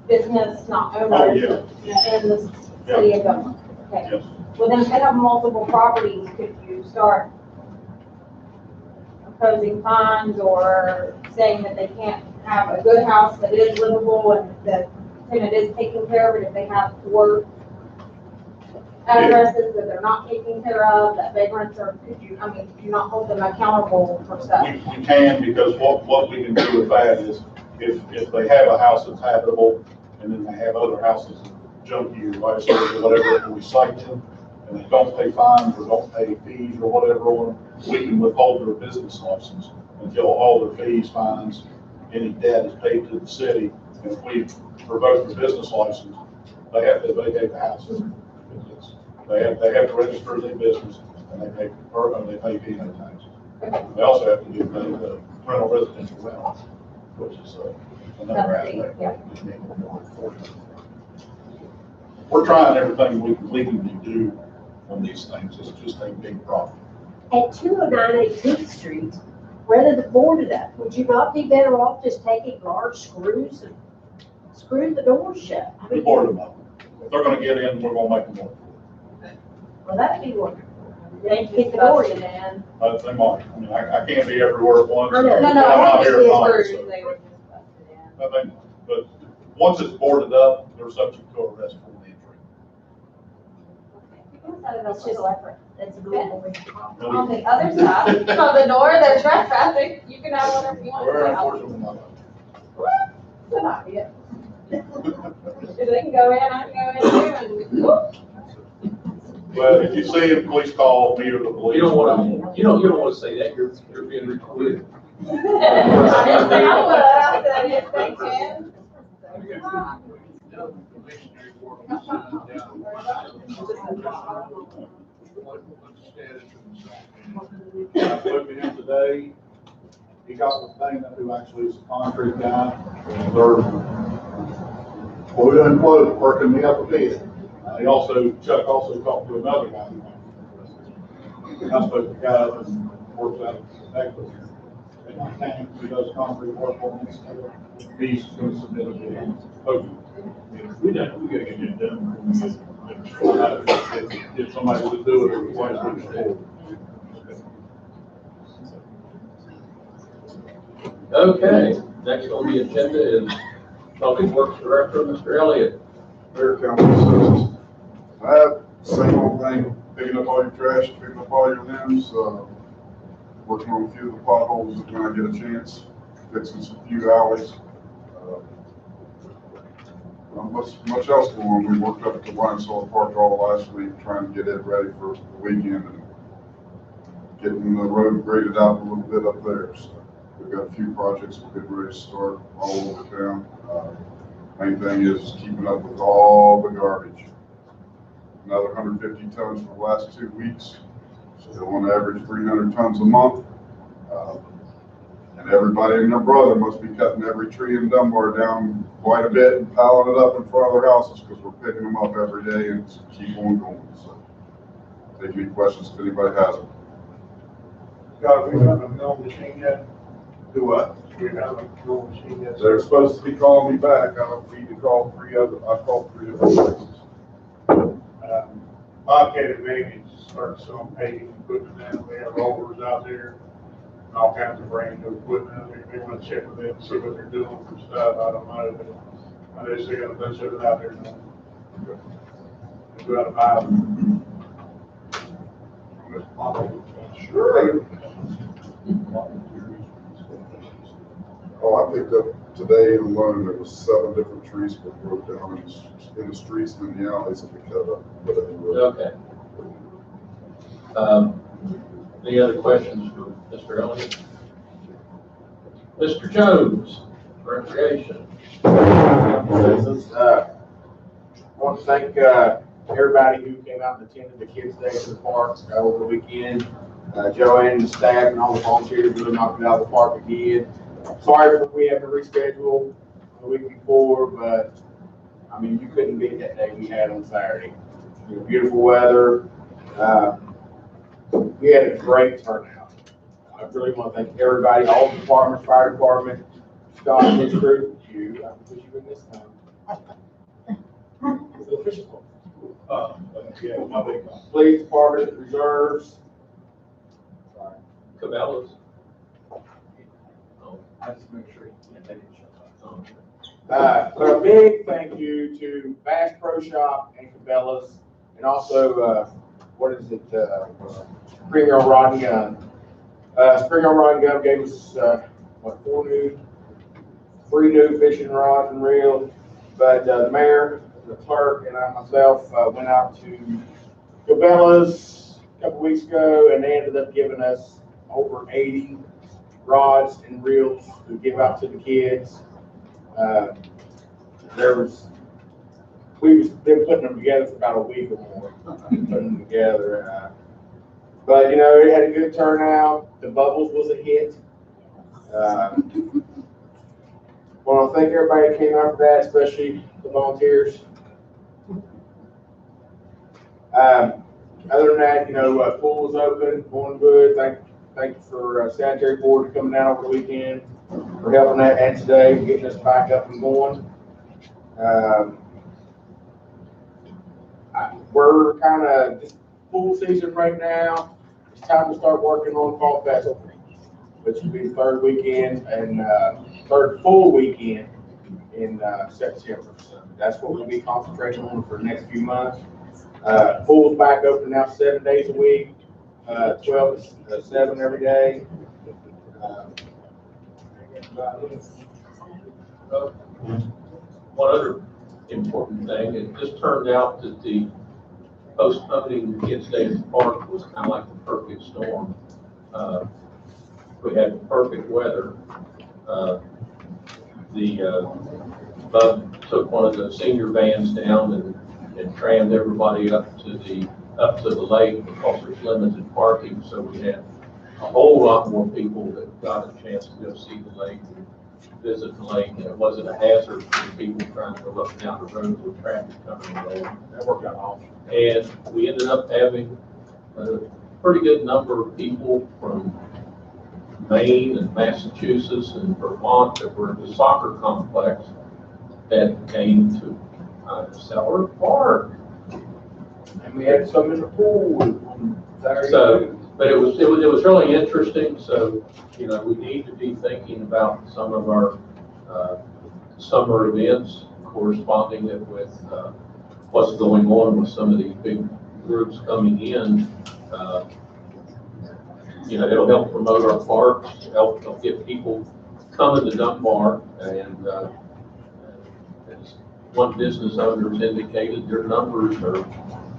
business, not Oh, owners? yeah. In the city of Dunbar? Okay. Yes. Well, then if they have multiple properties, could you start imposing fines or saying that they can't have a good house that is livable and the tenant is taking care of it if they have four addresses that they're not taking care of, that vagrants are, could you not hold them accountable for stuff? We can, because what we can do with that is, if they have a house that's habitable, and then they have other houses that junky or vice versa, whatever, and we cite them, and they don't pay fines or don't pay fees or whatever on them, we can withhold their business license until all their fees, fines, any debt is paid to the city. And if we revoke their business license, they have to vacate the house. They have to register their business, and they pay peanut taxes. They also have to do the rental residential rental, which is another aspect. Yeah. We're trying everything we can legally do on these things. It's just a big problem. At 209 18th Street, rather than board it up, would you not be better off just taking large screws and screw the doors shut? I We mean, board them up. If they're gonna get in, we're gonna make them work. well, that'd be wonderful. They Get keep the door busting in. in. They might. I mean, I can't be everywhere at once. I know. No, I'm not here at times, so. they were just busted in. But once it's boarded up, they're subject to arrest for the entry. That's just separate. That's a little. On the other side, on the door, they're trespassing, you can have whatever you want. We're unfortunately not. It's an idea. If they can go in, I can go in too, and whoop. But if you see a police call, me or the police. You don't want to say that, you're being recorded. I didn't say I would, I said if they can. I spoke to him today. He got with Dana, who actually is a concrete guy. They're, quote unquote, working me up a bit. Chuck also talked to another guy. I spoke to the guy that works out of Texas. And my tank, who does concrete work on this, he's going to submit a bid. We gotta get it done. Get somebody to do it or replace it. Okay, next on the agenda is Public Works Director, Mr. Elliott. Mayor, council citizens. I have same old thing, picking up all your trash, picking up all your limbs, working on a few of the potholes when I get a chance, fixing some few alleys. Not much else going on. We worked up at the Wine Cellar Park all last week, trying to get it ready for the weekend and getting the road graded out a little bit up there. So we've got a few projects we're getting ready to start all over town. Main thing is keeping up with all the garbage. Another 150 tons for the last 2 weeks. So they want to average 300 tons a month. And everybody and their brother must be cutting every tree in Dunbar down quite a bit and piling it up in front of their houses because we're picking them up every day and keep on going. So take any questions if anybody has them. God, we haven't a mill machine yet. Do what? We haven't a mill machine yet. They're supposed to be calling me back. I need to call I called 3 other places. Bobcat Advantage starts selling paving equipment now. They have rollers out there, and all kinds of brand new equipment out there. They want to check with them, see what they're doing for stuff. I don't know, but I just got a bunch of it out there now. They go out and buy them. Sure. Oh, I picked up today alone, there was 7 different trees that broke down in the streets and in the alleys that we cut up. Okay. Any other questions for Mr. Elliott? Mr. Jones, Recreation. Want to thank everybody who came out and attended the Kids Day to the park over the weekend. Joanne and the staff and all the volunteers really knocked it out of the park again. Sorry if we had to reschedule the week before, but I mean, you couldn't beat that day we had on Saturday. It was beautiful weather. We had a great turnout. I really want to thank everybody, all the departments, fire department, Scott and his crew. I put you in this time. The official. Yeah, my big one. Police department, reserves. Sorry. Cabela's. I just make sure they didn't shut up. So a big thank you to Bass Pro Shop and Cabela's, and also, what is it, Premier Rod and Gun. Springer Rod and Gun gave us, three new fishing rods and reels. But the mayor, the clerk, and I myself went out to Cabela's a couple weeks ago, and they ended up giving us over 80 rods and reels to give out to the kids. We've been putting them together for about a week or more, putting them together. But you know, it had a good turnout. The bubbles was a hit. Want to thank everybody that came out for that, especially the volunteers. Other than that, you know, pool was open, going good. Thank you for sanitary board coming out over the weekend for helping that and today, getting us back up and going. We're kind of just pool season right now. It's time to start working on Fall Festival, which will be the third weekend and third full weekend in September. So that's what we'll be concentrating on for the next few months. Pool's back open now 7 days a week, 12 to 7 every day. One other important thing, it just turned out that the postponing the Kids Day at the park was kind of like the perfect storm. We had perfect weather. Bud took one of the senior vans down and trammed everybody up to the lake because there's limited parking. So we had a whole lot more people that got a chance to go see the lake and visit the lake, and it wasn't a hazard for people trying to go up and down the road with traffic coming along. That worked out awesome. And we ended up having a pretty good number of people from Maine and Massachusetts and Vermont that were at the soccer complex that came to Seller Park. And we had some in the pool on Saturday. So, but it was really interesting. So, you know, we need to be thinking about some of our summer events, corresponding it with what's going on with some of these big groups coming in. You know, it'll help promote our parks, help get people coming to Dunbar, and as one business owner has indicated, their numbers are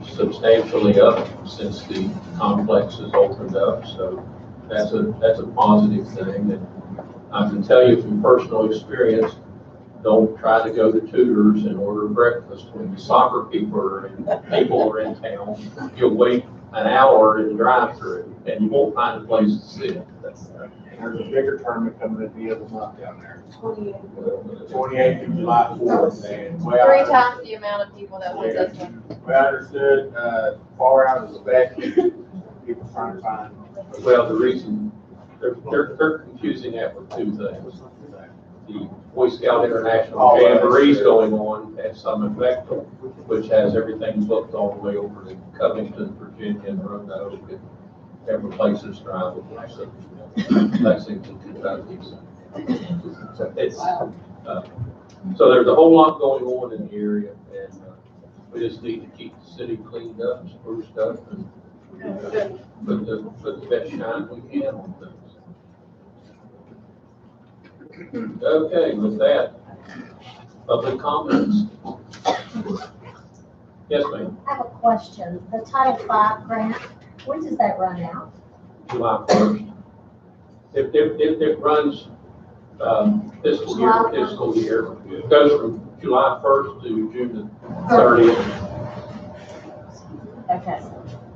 substantially up since the complex has opened up. So that's a positive thing. And I can tell you from personal experience, don't try to go to Tudor's and order breakfast when the soccer people are in town. You'll wait an hour in the drive-through and you won't find a place to sit. There's a bigger tournament coming at the end of the month down there. 28th of July 4th. And Three times the amount of people that was this one. We understood, far out is the best. People trying to find. Well, the reason they're confusing that with two things. The Boy Scout International Jamboree's going on at Summit Bechtel, which has everything booked all the way over to Covington, Virginia, and Roanoke, and every place is drivable. So Lexington, Kentucky. So it's so there's a whole lot going on in the area, and we just need to keep the city cleaned up, spruced up, and put the best shine we can on things. Okay, with that, public comments. Yes, ma'am. I have a question. The Title V grant, when does that run out? July 1st. It runs fiscal year. It goes from July 1st to June the 30th. Okay,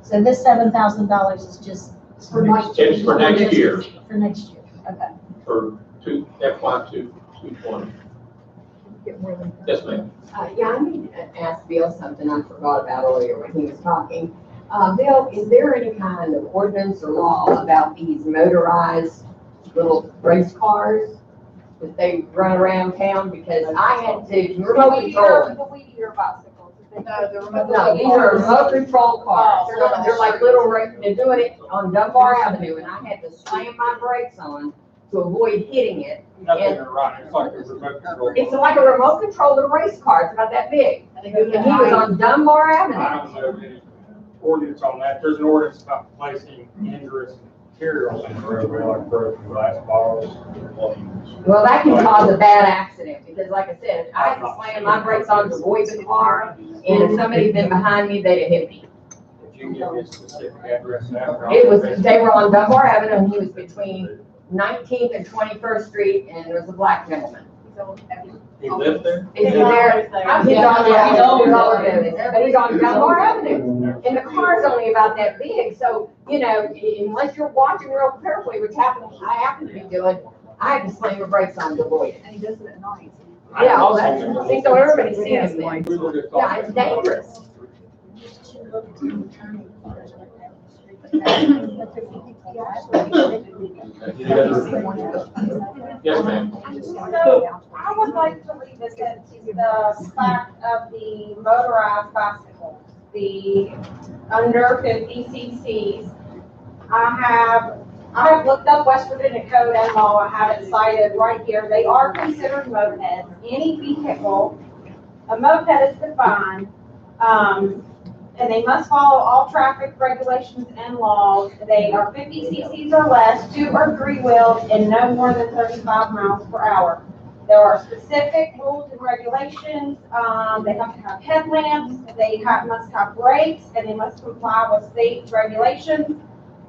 so this $7,000 is just for next year? It's for next year, For next year, okay. for FY 220. Yes, ma'am. Yeah, I need to ask Bill something I forgot about earlier when he was talking. Bill, is there any kind of ordinance or law about these motorized little race cars that they run around town? Because I had to remote control. The weed eater bicycles. No, these are remote control cars. They're like little, they're doing it on Dunbar Avenue, and I had to slam my brakes on to avoid hitting it. Nothing right, it's like a remote control. It's like a remote control little race car. It's about that big. And he was on Dunbar I Avenue. don't know of any ordinance on that. There's an ordinance about placing dangerous materials in the roadway, like broken glass bottles. Well, that can cause a bad accident, because like I said, I had to slam my brakes on to avoid the car, and if somebody had been behind me, they'd have hit me. If you give me a specific address now. They were on Dunbar Avenue, and he was between 19th and 21st Street, and there was a black gentleman. He lived there? Is he there? He's on Dunbar Avenue, and the car's only about that big, so, you know, unless you're watching real carefully, which I happen to be doing, I had to slam my brakes on to avoid it. And he does it at night. Yeah, well, that's, I think so everybody's seen it then. Yeah, it's dangerous. Yes, ma'am. So I would like to revisit the fact of the motorized bicycles, the under 50 cc's. I have looked up West Virginia code and law. I have it cited right here. They are considered mopeds. Any vehicle, a moped is defined, and they must follow all traffic regulations and laws. They are 50 cc's or less, 2 or 3 wheels, and no more than 35 miles per hour. There are specific rules and regulations. They have to have headlamps, must have brakes, and they must comply with state regulations.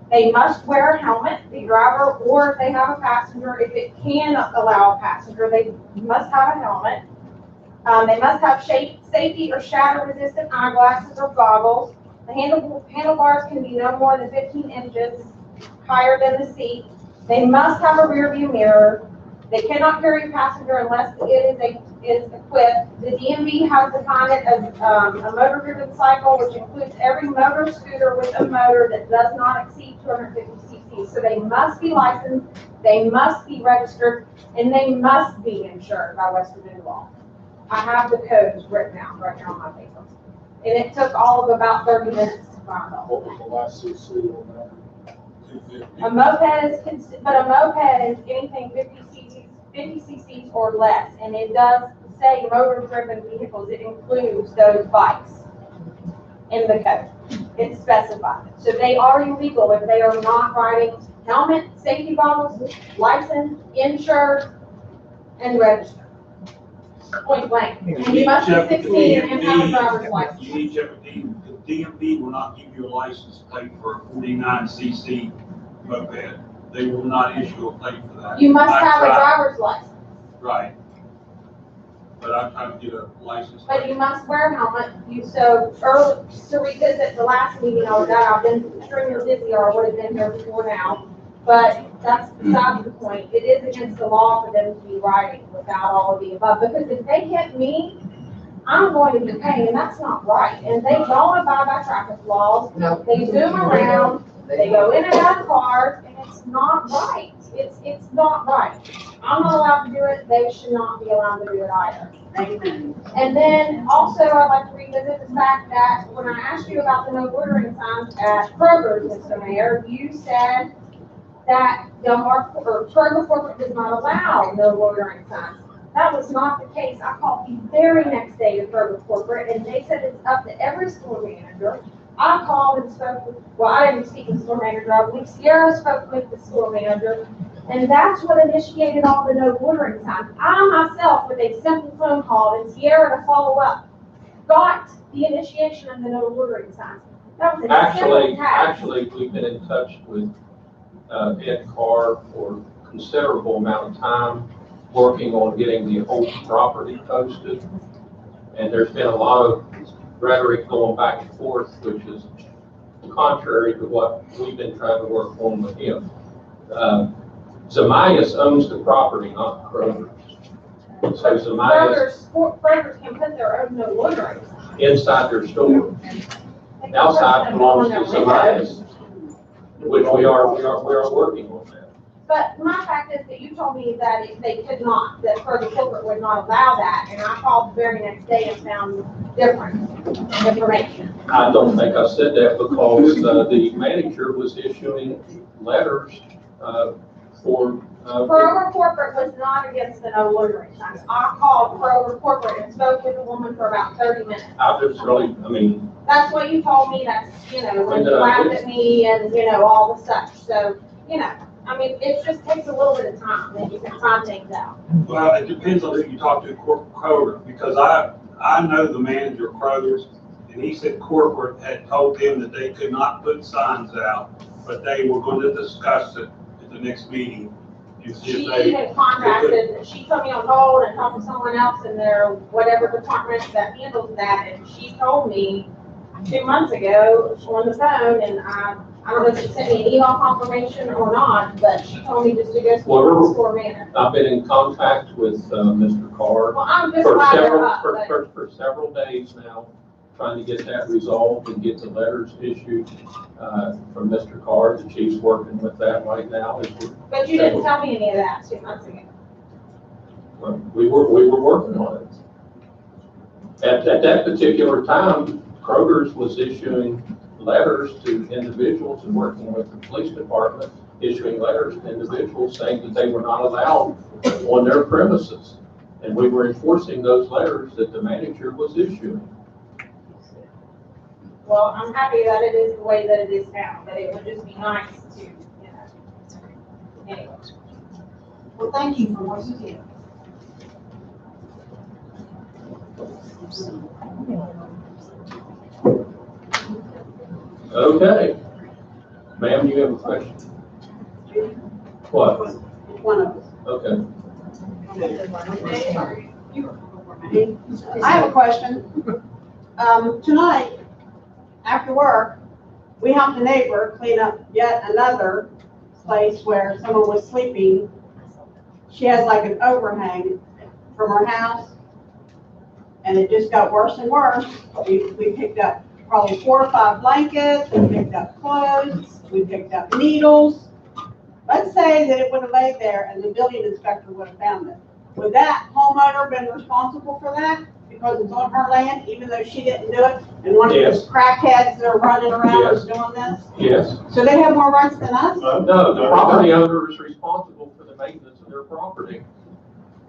They must wear a helmet, the driver, or if they have a passenger, if it can allow a passenger, they must have a helmet. They must have safety or shatter-resistant eyeglasses or goggles. The handlebars can be no more than 15 inches higher than the seat. They must have a rear view mirror. They cannot carry a passenger unless it is equipped. The DMV has defined it as a motor-driven cycle, which includes every motor scooter with a motor that does not exceed 250 cc's. So they must be licensed, they must be registered, and they must be insured by West Virginia law. I have the codes written out right here on my paper. And it took all of about 30 minutes to find all. What was the last CC on that? A moped but a moped is anything 50 cc's or less, and it does say motor-driven vehicles. It includes those bikes in the code. It's specified. So they are illegal if they are not riding helmet, safety goggles, licensed, insured, and registered. Point blank. And you must be 16 and have a driver's license. You need to check with the DMV will not give you a license plate for a 49 cc moped. They will not issue a plate for that. You must have a driver's license. Right. But I'm trying to get a license. But you must wear a helmet. To revisit the last meeting I was at, I've been extremely busy, or I would have been here before now. But that's beside the point. It is against the law for them to be riding without all of the above. Because if they hit me, I'm going to be paying, and that's not right. And they don't abide by traffic laws. No. They zoom around, they go in and out of cars, and it's not right. It's not right. I'm not allowed to do it. They should not be allowed to do it either. And then also I'd like to revisit the fact that when I asked you about the no loitering signs at Kroger's, Mr. Mayor, you said that Dunbar or Kroger corporate does not allow no loitering signs. That was not the case. I called the very next day to Kroger corporate, and they said it's up to every store manager. I called and spoke with, well, I didn't speak with the store manager. I believe Sierra spoke with the store manager, and that's what initiated all the no loitering signs. I myself, with a simple phone call and Sierra to follow up, got the initiation of the no loitering signs. That was a simple task. Actually, we've been in touch with Ed Carr for a considerable amount of time, working on getting the whole property posted. And there's been a lot of rhetoric going back and forth, which is contrary to what we've been trying to work on with him. Zamias owns the property, not Kroger. So Zamias Kroger's can put their own no loitering. inside their store. Outside belongs to Zamias, which we are working on that. But my fact is that you told me that they could not, that Kroger corporate would not allow that, and I called the very next day and found different information. I don't think I said that because the manager was issuing letters for. Kroger corporate was not against the no loitering signs. I called Kroger corporate and spoke with the woman for about 30 minutes. That's what you told me, that's, when you laughed at me and, all the such. So, it just takes a little bit of time, then you can find things out. Well, it depends on who you talk to, Kroger, because I know the manager of Kroger's, and he said corporate had told him that they could not put signs out, but they were going to discuss it at the next meeting. She even contacted, she put me on hold and talked to someone else in their whatever department that handles that, and she told me 2 months ago on the phone, and I don't know if she sent me an email confirmation or not, but she told me just to go to the store manager. I've been in contact with Mr. Carr Well, I'm just for glad they're several, up, but- for several days now, trying to get that resolved and get the letters issued from Mr. Carr. The chief's working with that right now. But you didn't tell me any of that 2 months ago. We were working on it. At that particular time, Kroger's was issuing letters to individuals and working with the police department, issuing letters to individuals saying that they were not allowed on their premises. And we were enforcing those letters that the manager was issuing. Well, I'm happy that it is the way that it is now, but it would just be nice to, anyway. Well, thank you for what you did. Okay. Ma'am, you have a question? What? One of us. Okay. I have a question. Tonight, after work, we helped a neighbor clean up yet another place where someone was sleeping. She has like an overhang from her house, and it just got worse and worse. We picked up probably 4 or 5 blankets, we picked up clothes, we picked up needles. Let's say that it would have laid there and the building inspector would have found it. Would that homeowner been responsible for that? Because it's on her land, even though she didn't do it? And one of those crackheads that are running around is doing this? Yes. So they have more rights than us? No, the property owner is responsible for the maintenance of their property.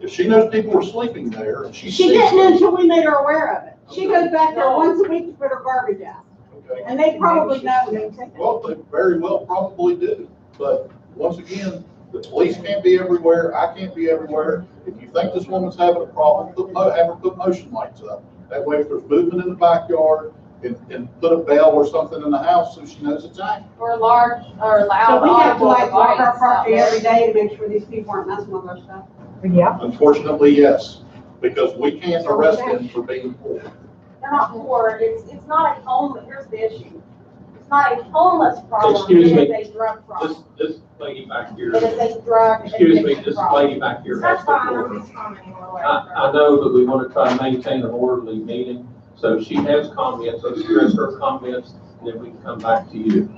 If she knows people were sleeping there and she She didn't until we made her aware of it. She goes back there once a week to put her garbage out. Okay. And they probably know. Well, they very well probably do, but once again, the police can't be everywhere, I can't be everywhere. If you think this woman's having a problem, have her put motion lights up. That way if there's movement in the backyard, and put a bell or something in the house so she knows it's active. Or large, or loud. So we have to like walk our audible property device. every day to make sure these people aren't messing with our stuff. Yeah. Unfortunately, yes, because we can't arrest them for being poor. They're not poor, it's not a home, here's the issue. It's not a homeless problem, Excuse me. it is a drug problem. This lady back here. It is a drug Excuse me, addiction this problem. lady back here has That's the fine, floor. I'm just commenting on what I know that we want to try and maintain an orderly meeting, so she has comments, let's address her comments, and then we can come back to you.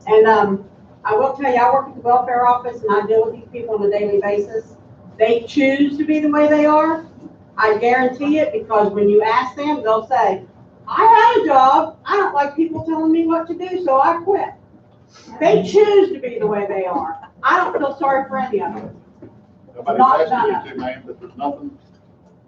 And I will tell you, I work at the welfare office and I deal with these people on a daily basis. They choose to be the way they are. I guarantee it, because when you ask them, they'll say, I had a job, I don't like people telling me what to do, so I quit. They choose to be the way they are. I don't feel sorry for any of them. Nobody's asking you to, ma'am, but there's nothing,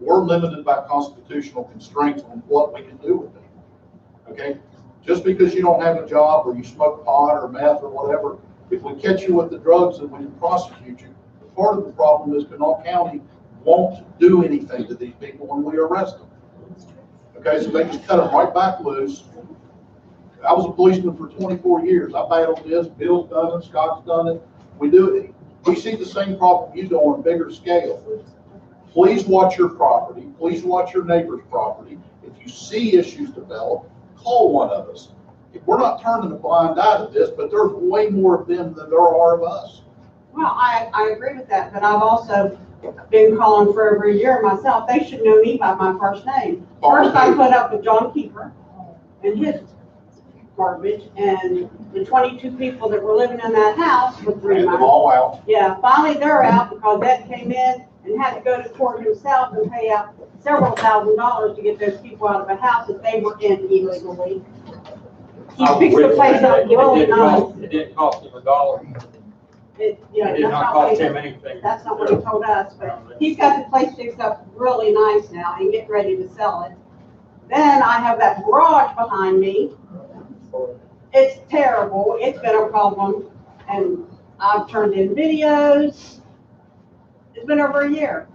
we're limited by constitutional constraints on what we can do with it. Okay? Just because you don't have a job or you smoke pot or meth or whatever, if we catch you with the drugs and we can prosecute you, part of the problem is Kanawha County won't do anything to these people when we arrest them. Okay, so they just cut them right back loose. I was a policeman for 24 years. I battled this, Bill's done it, Scott's done it. We do it. We see the same problem you do on a bigger scale. Please watch your property. Please watch your neighbor's property. If you see issues develop, call one of us. We're not turning a blind eye to this, but there's way more of them than there are of us. Well, I agree with that, but I've also been calling for over a year myself. They should know me by my first name. First, I put up with John Keeper and his garbage, and the 22 people that were living in that house with 3 Ran months. them all out. Yeah, finally they're out because Ed came in and had to go to court himself and pay out several $1,000s to get those people out of a house that they were in illegally. He fixed the place up really nice. It didn't cost him $1. Yeah, It did that's not not cost what he, him anything. that's not what he told us, but he's got the place fixed up really nice now and getting ready to sell it. Then I have that garage behind me. It's terrible. It's been a problem, and I've turned in videos. It's been over a year.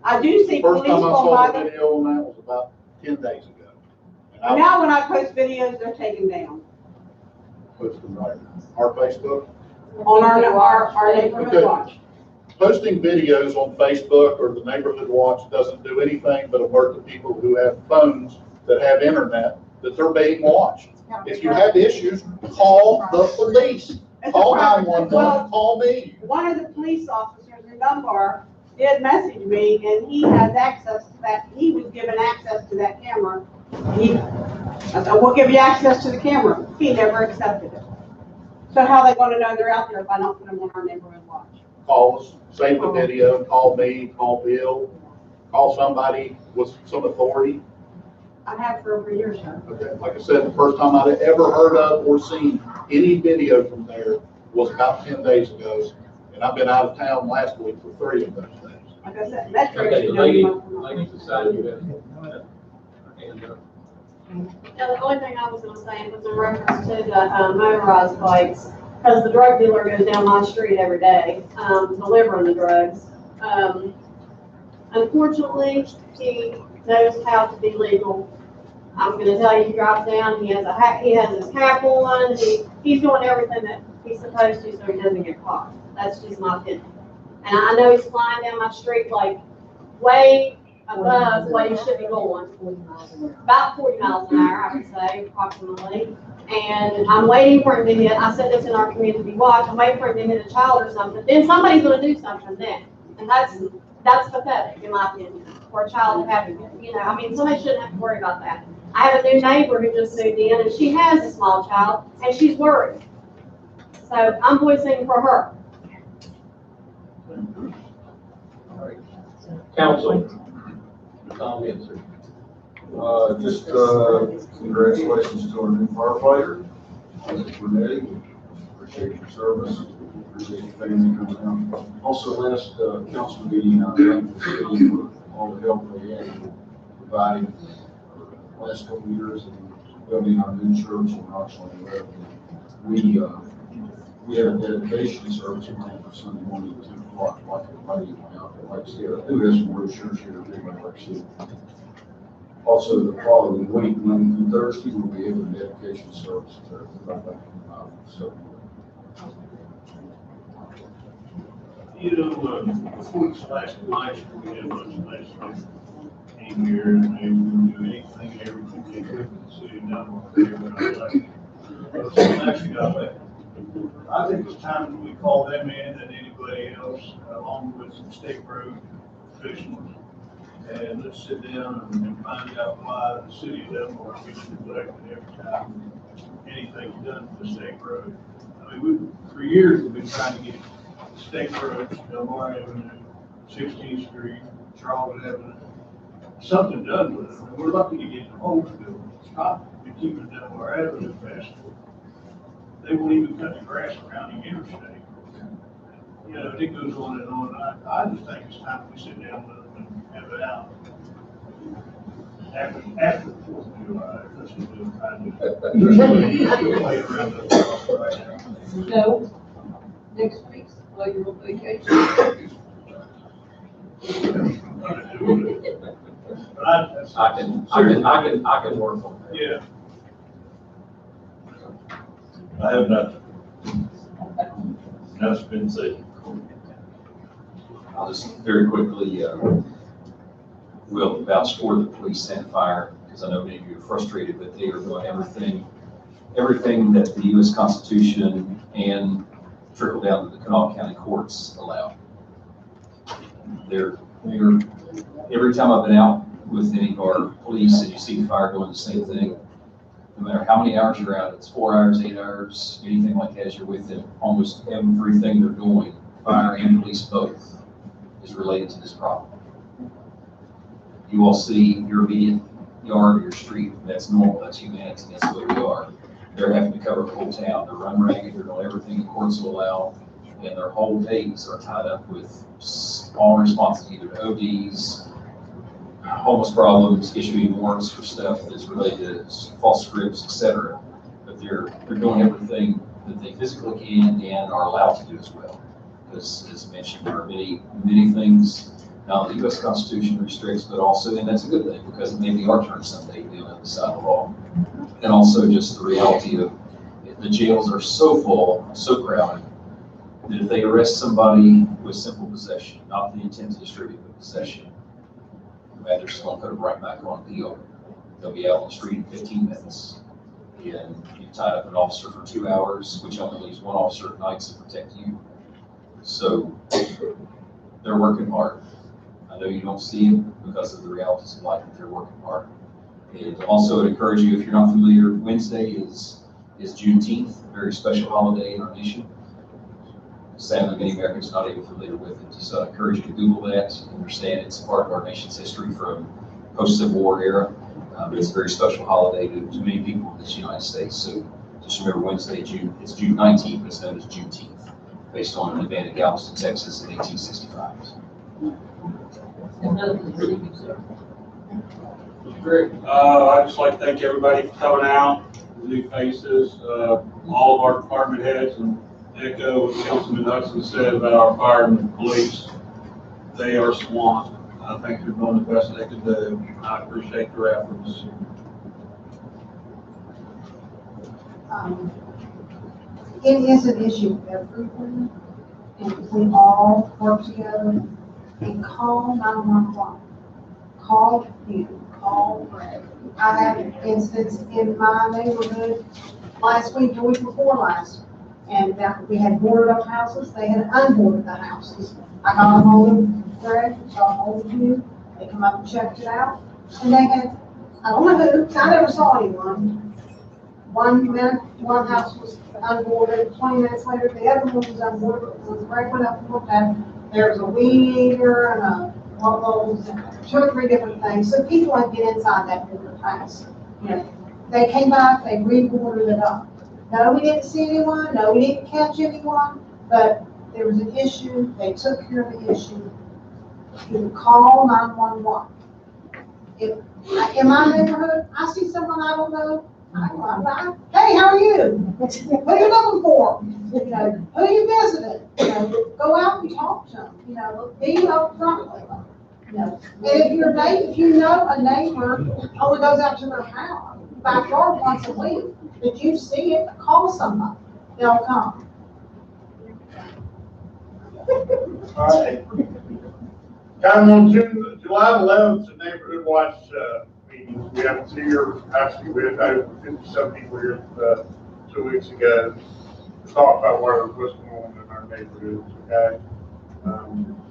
I do see First police time I go by saw the there. video on that was about 10 days ago. And Now when I post videos, they're taken down posted right our Facebook. on our neighborhood Okay. watch. Posting videos on Facebook or the neighborhood watch doesn't do anything but alert the people who have phones that have internet that they're being watched. If you have issues, call the police. Call 911, call me. One of the police officers in Dunbar did message me, and he has access to that. He was given access to that camera. I said, we'll give you access to the camera. He never accepted it. So how are they going to know they're out there if I don't put them on our neighborhood watch? Call us, save the video, call me, call Bill, call somebody with some authority. I have for over a year, sir. Okay, like I said, the first time I'd ever heard of or seen any video from there was about 10 days ago. And I've been out of town last week for 3 of those days. Like I said, that's Okay, the lady beside you had her hand up. Yeah, the only thing I was gonna say was in reference to the motorized bikes, because the drug dealer goes down my street every day, delivering the drugs. Unfortunately, he knows how to be legal. I'm gonna tell you, he drives down, he has his cap on, he's doing everything that he's supposed to so he doesn't get caught. That's just my opinion. And I know he's flying down my street like way above what he should be going. About 40 miles an hour, I would say, approximately. And I'm waiting for him to hit, I said this in our community watch, I'm waiting for him to hit a child or something. Then somebody's gonna do something then. And that's pathetic, in my opinion, for a child to have, I mean, somebody shouldn't have to worry about that. I have a new neighbor who just moved in, and she has a small child, and she's worried. So I'm voicing for her. Council, comments? Just, congratulations to our new firefighter, Mr. Brunetti. Appreciate your service. Appreciate your family coming out. Also, last, council meeting, I thanked the city for all the help they had in providing the last couple of years and building our new church in Roxland. We had a dedication service planned for Sunday morning at 10 o'clock, like everybody out there, like I said, who has some brochures here, everybody like see. Also, the following week, Monday through Thursday, we'll be having a dedication service to so. Before this last election, we had a bunch of legislators came here and they would do anything and everything they could for the city of Dunbar. They were not elected. So actually got elected. I think it's time that we call them in and anybody else, along with some state road officials. And let's sit down and find out why the city of Dunbar gets neglected every time anything's done for the state road. I mean, for years, we've been trying to get state roads, Dunbar Avenue, 16th Street, Charlotte Avenue, something done with them. And we're lucky to get the whole bill. Stop to keep it Dunbar Avenue fast. They won't even cut the grass around the interstate. It goes on and on. I just think it's time we sit down with them and have it out. After the 4th of July, let's just do it. Play around the right now. No, next week's while you're on vacation. I can work on that. Yeah. I have nothing. That's been said. I'll just very quickly, will vouch for the police and fire, because I know many of you are frustrated, but they are doing everything that the U.S. Constitution and trickle down to the Kanawha County courts allow. They're every time I've been out with any of our police and you see the fire doing the same thing, no matter how many hours you're out, it's 4 hours, 8 hours, anything like that, as you're with them, almost everything they're doing, fire and police both, is related to this problem. You all see your immediate yard, your street, that's normal, that's humanity, that's the way we are. They're having to cover the whole town, they're run ragged, they're doing everything the courts will allow, and their whole days are tied up with all responses, either to ODs, homeless problems, issuing warrants for stuff that's related to false scripts, etc. But they're doing everything that they physically can and are allowed to do as well. Because as mentioned, there are many things now the U.S. Constitution restricts, but also, and that's a good thing, because it may be our turn someday to be on the other side of the law. And also just the reality of the jails are so full, so crowded, that if they arrest somebody with simple possession, not the intent to distribute, but possession, they're just going to put them right back on appeal. They'll be out on the street in 15 minutes. And you tied up an officer for 2 hours, which only leaves one officer at night to protect you. So they're working hard. I know you don't see it because of the realities of life, but they're working hard. And also I'd encourage you, if you're not familiar, Wednesday is Juneteenth, a very special holiday in our nation. Sadly, many Americans are not even familiar with it. So I encourage you to Google that, understand it's part of our nation's history from post-Civil War era. But it's a very special holiday to many people in this United States. So just remember Wednesday, it's June 19th, but it's known as Juneteenth, based on an event in Galveston, Texas in 1865. Great. I'd just like to thank everybody for coming out, the new faces, all of our department heads, and echo what Councilman Hudson said about our fire and police. They are swamped. I think they're doing the best they can do. I appreciate their efforts. It is an issue for everyone, and if we all work together and call 911, call you, call Brad. I had an instance in my neighborhood last week, the week before last, and that we had boarded up houses. They had unboarded the houses. I got a hold of Greg, got a hold of you. They come up and checked it out, and they had, I don't know who, I never saw anyone. 1 minute, one house was unboarded, 20 minutes later, the other one was unboarded. When Greg went up and looked at it, there was a weed eater and a one of those, 2 or 3 different things. So people had been inside that different house. You know, they came back, they reboarded it up. No, we didn't see anyone, no, we didn't catch anyone, but there was an issue, they took care of the issue. You call 911. If in my neighborhood, I see someone I don't know, hey, how are you? What are you looking for? You know, who are you visiting? You know, go out and talk to them. You know, be upfront with them. You know, and if you know a neighbor only goes out to their house, backyard once a week, if you see it, call somebody. They'll come. All right. Kind of on July 11th, the neighborhood watch meetings. We have 2 years, actually, we had over 50-some people here 2 weeks ago to talk about what's going on in our neighborhoods, okay?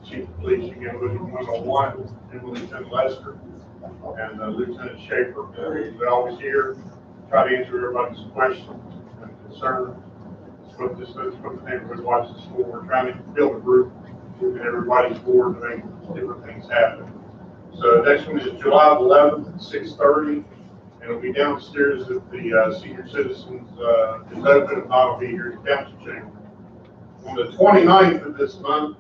Chief of Police, you get Lieutenant 101, and Lieutenant Lester, and Lieutenant Schaefer. They're always here, try to answer everybody's questions and concerns. That's what the neighborhood watch is for. We're trying to build a group and everybody's board to make different things happen. So next one is July 11th at 6:30, and it'll be downstairs at the Senior Citizens is open. If not, I'll be here at the council chamber. On the 29th of this month,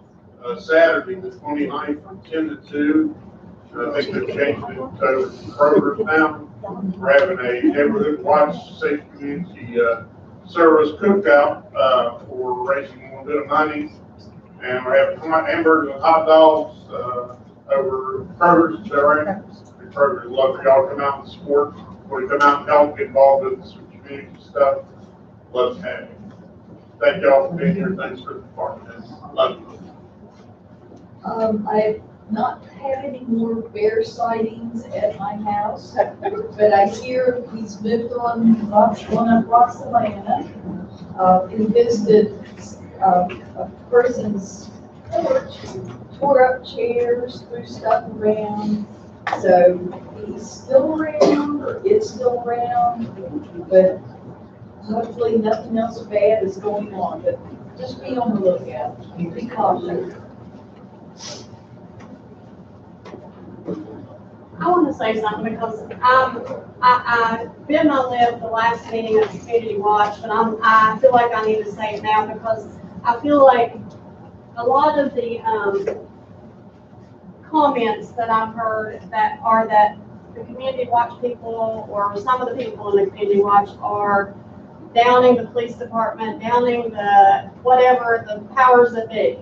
Saturday, the 29th, from 10 to 2, I think they've changed it to Kroger's now. We're having a neighborhood watch, safe community service cookout for raising a little bit of money. And we're having hamburgers and hot dogs over Kroger's, is that right? Kroger's love for y'all to come out and support, or to come out and help get involved with some community stuff. Love to have you. Thank y'all for being here. Thanks for the department. Love you. I've not had any more bear sightings at my house, but I hear he's moved on one of Roxalana. He visited a person's porch, tore up chairs, threw stuff around. So he's still around, or is still around, but hopefully nothing else bad is going on. But just be on the lookout. Be cautious. I want to say something because I've been on the last meeting of Community Watch, but I feel like I need to say it now because I feel like a lot of the comments that I've heard that the Community Watch people or some of the people in the Community Watch are downing the police department, downing the whatever the powers that be,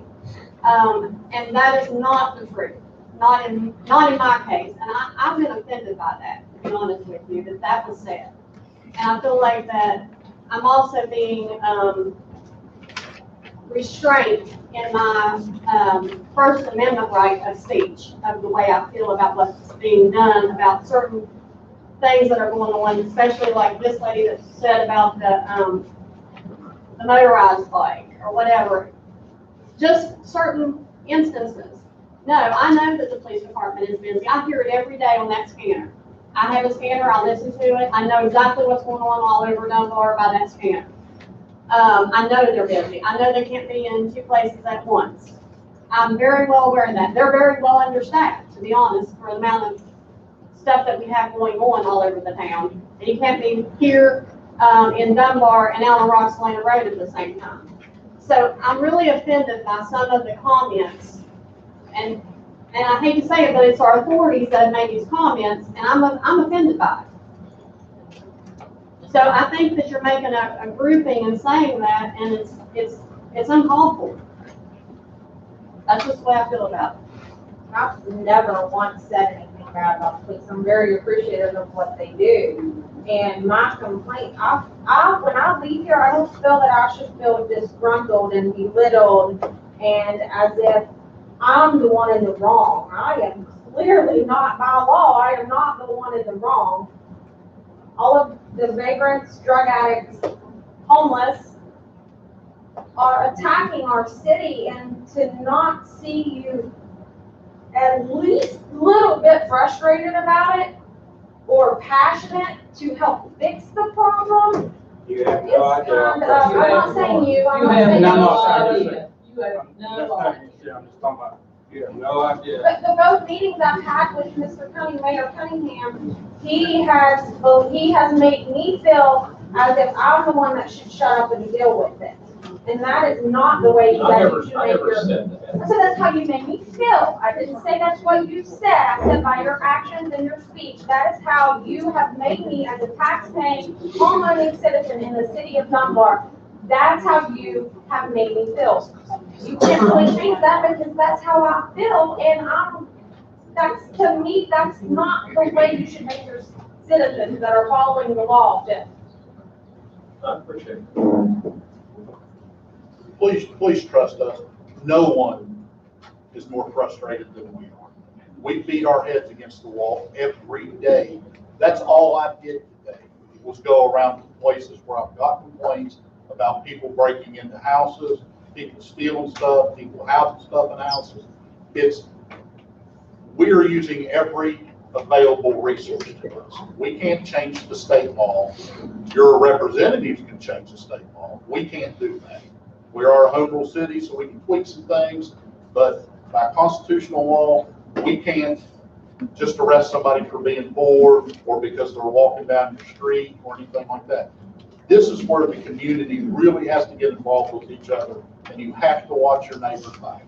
and that is not the truth. Not in my case, and I've been offended by that, to be honest with you, that was said. And I feel like that I'm also being restrained in my First Amendment right of speech, of the way I feel about what's being done, about certain things that are going on, especially like this lady that said about the motorized bike or whatever. Just certain instances. No, I know that the police department is busy. I hear it every day on that scanner. I have a scanner, I listen to it. I know exactly what's going on all over Dunbar by that scanner. I know they're busy. I know they can't be in two places at once. I'm very well aware of that. They're very well understaffed, to be honest, for the amount of stuff that we have going on all over the town. And you can't be here in Dunbar and out on Roxalana Road at the same time. So I'm really offended by some of the comments. And I hate to say it, but it's our authorities that have made these comments, and I'm offended by it. So I think that you're making a grouping and saying that, and it's uncalled for. That's just the way I feel about it. I've never once said anything bad about police. I'm very appreciative of what they do. And my complaint, when I leave here, I don't feel that I should feel disgruntled and belittled and as if I'm the one in the wrong. I am clearly not, by law, I am not the one in the wrong. All of the vagrants, drug addicts, homeless are attacking our city, and to not see you at least a little bit frustrated about it or passionate to help fix the problem. You have no idea. I'm not saying you, I'm You not have saying no you. idea. You have no idea. I'm just talking about, you have no idea. But the both meetings I've had with Mr. Mayor Cunningham, he has made me feel as if I'm the one that should shut up and deal with it. And that is not the way I that you should never make your. said that. So that's how you made me feel. I didn't say that's what you said. I said by your actions and your speech, that is how you have made me as a tax-paying, home-owning citizen in the city of Dunbar. That's how you have made me feel. You can't really change that because that's how I feel, and that's, to me, that's not the way you should make your citizens that are following the law feel. I appreciate it. Please trust us. No one is more frustrated than we are. We beat our heads against the wall every day. That's all I did today, was go around to places where I've got complaints about people breaking into houses, people stealing stuff, people housing stuff in houses. We're using every available resource to us. We can't change the state law. Your representatives can change the state law. We can't do that. We are a home rule city, so we can tweak some things, but by constitutional law, we can't just arrest somebody for being bored or because they're walking down the street or anything like that. This is where the community really has to get involved with each other, and you have to watch your neighbors' back.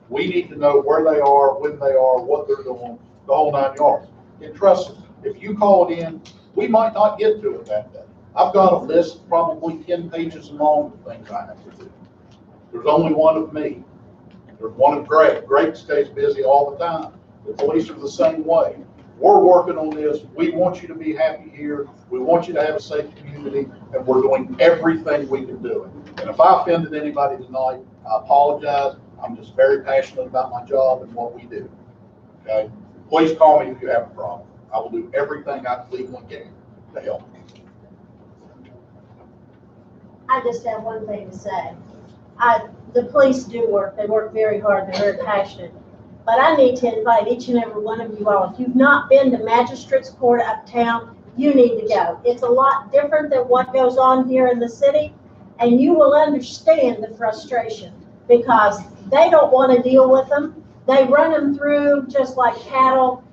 We need to know where they are, when they are, what they're doing, the whole 9 yards. And trust us, if you call it in, we might not get to it that day. I've got a list probably 10 pages long of things I have to do. There's only one of me. There's one of Greg. Greg stays busy all the time. The police are the same way. We're working on this. We want you to be happy here. We want you to have a safe community, and we're doing everything we can do. And if I offended anybody tonight, I apologize. I'm just very passionate about my job and what we do. Okay? Please call me if you have a problem. I will do everything I legally can to help. I just have one thing to say. The police do work, they work very hard, they're very passionate. But I need to invite each and every one of you all, if you've not been to Magistrates Court uptown, you need to go. It's a lot different than what goes on here in the city, and you will understand the frustration because they don't want to deal with them. They run them through just like cattle.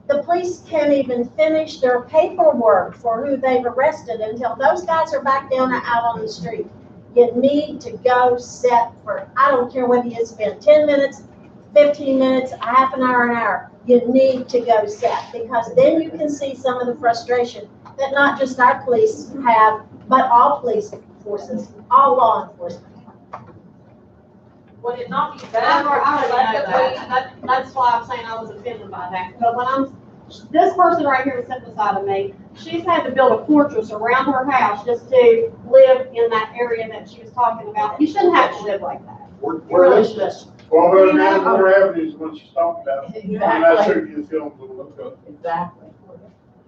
The police can't even finish their paperwork for who they've arrested until those guys are back down and out on the street. You need to go sit for, I don't care whether you spend 10 minutes, 15 minutes, a half an hour. You need to go sit because then you can see some of the frustration that not just our police have, but all police forces, all law enforcement. Would it not be I better already know collectively? that's why I'm saying I was offended by that. But when this person right here sitting beside of me, she's had to build a fortress around her house just to live in that area that she was talking about. You shouldn't have to live like that. You really should. 1294 Avenue is what she's talking about. And that's who you film. Exactly.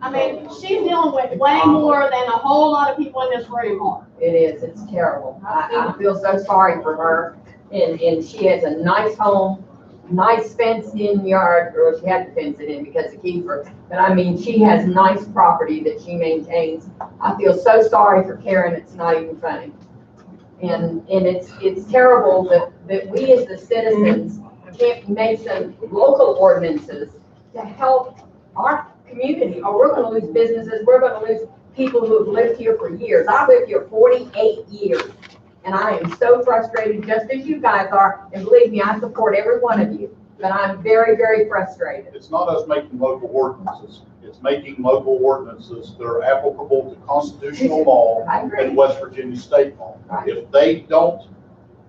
I mean, she's dealing with way more than a whole lot of people in this room are. It is, it's terrible. I feel so sorry for her. And she has a nice home, nice fenced-in yard, or she had to fence it in because of Kiefer. But I mean, she has nice property that she maintains. I feel so sorry for Karen, it's not even funny. And it's terrible that we as the citizens can't make some local ordinances to help our community, or we're gonna lose businesses, we're gonna lose people who have lived here for years. I lived here 48 years. And I am so frustrated, just as you guys are, and believe me, I support every one of you, but I'm very, very frustrated. It's not us making local ordinances. It's making local ordinances that are applicable to constitutional law and West Virginia state law. If they don't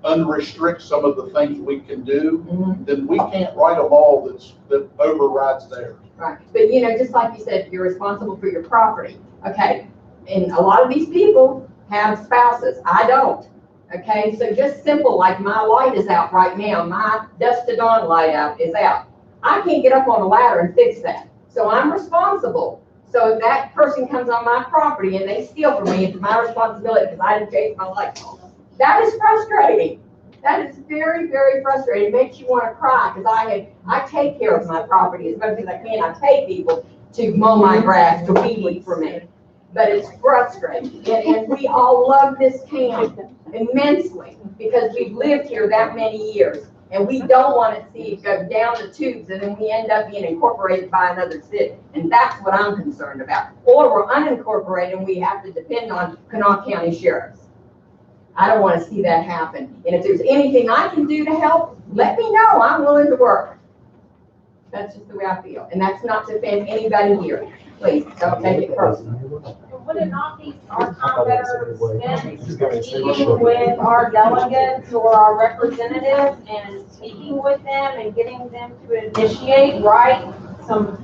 unrestrict some of the things we can do, then we can't write a law that overrides theirs. Right, but you know, just like you said, you're responsible for your property. Okay, and a lot of these people have spouses. I don't. Okay, so just simple, like my light is out right now, my dusk to dawn light out is out. I can't get up on a ladder and fix that. So I'm responsible. So if that person comes on my property and they steal from me, it's my responsibility because I didn't change my light. That is frustrating. That is very, very frustrating. It makes you want to cry because I take care of my property as much as I can. I pay people to mow my grass, to weed for me. But it's frustrating. And we all love this town immensely because we've lived here that many years. And we don't want to see it go down the tubes and then we end up being incorporated by another city. And that's what I'm concerned about. Or we're unincorporated and we have to depend on Kanawha County sheriffs. I don't want to see that happen. And if there's anything I can do to help, let me know. I'm willing to work. That's just the way I feel. And that's not to offend anybody here. Please, don't take it personally. Would it not be our time better spent meeting with our delegates or our representatives and speaking with them and getting them to initiate, write some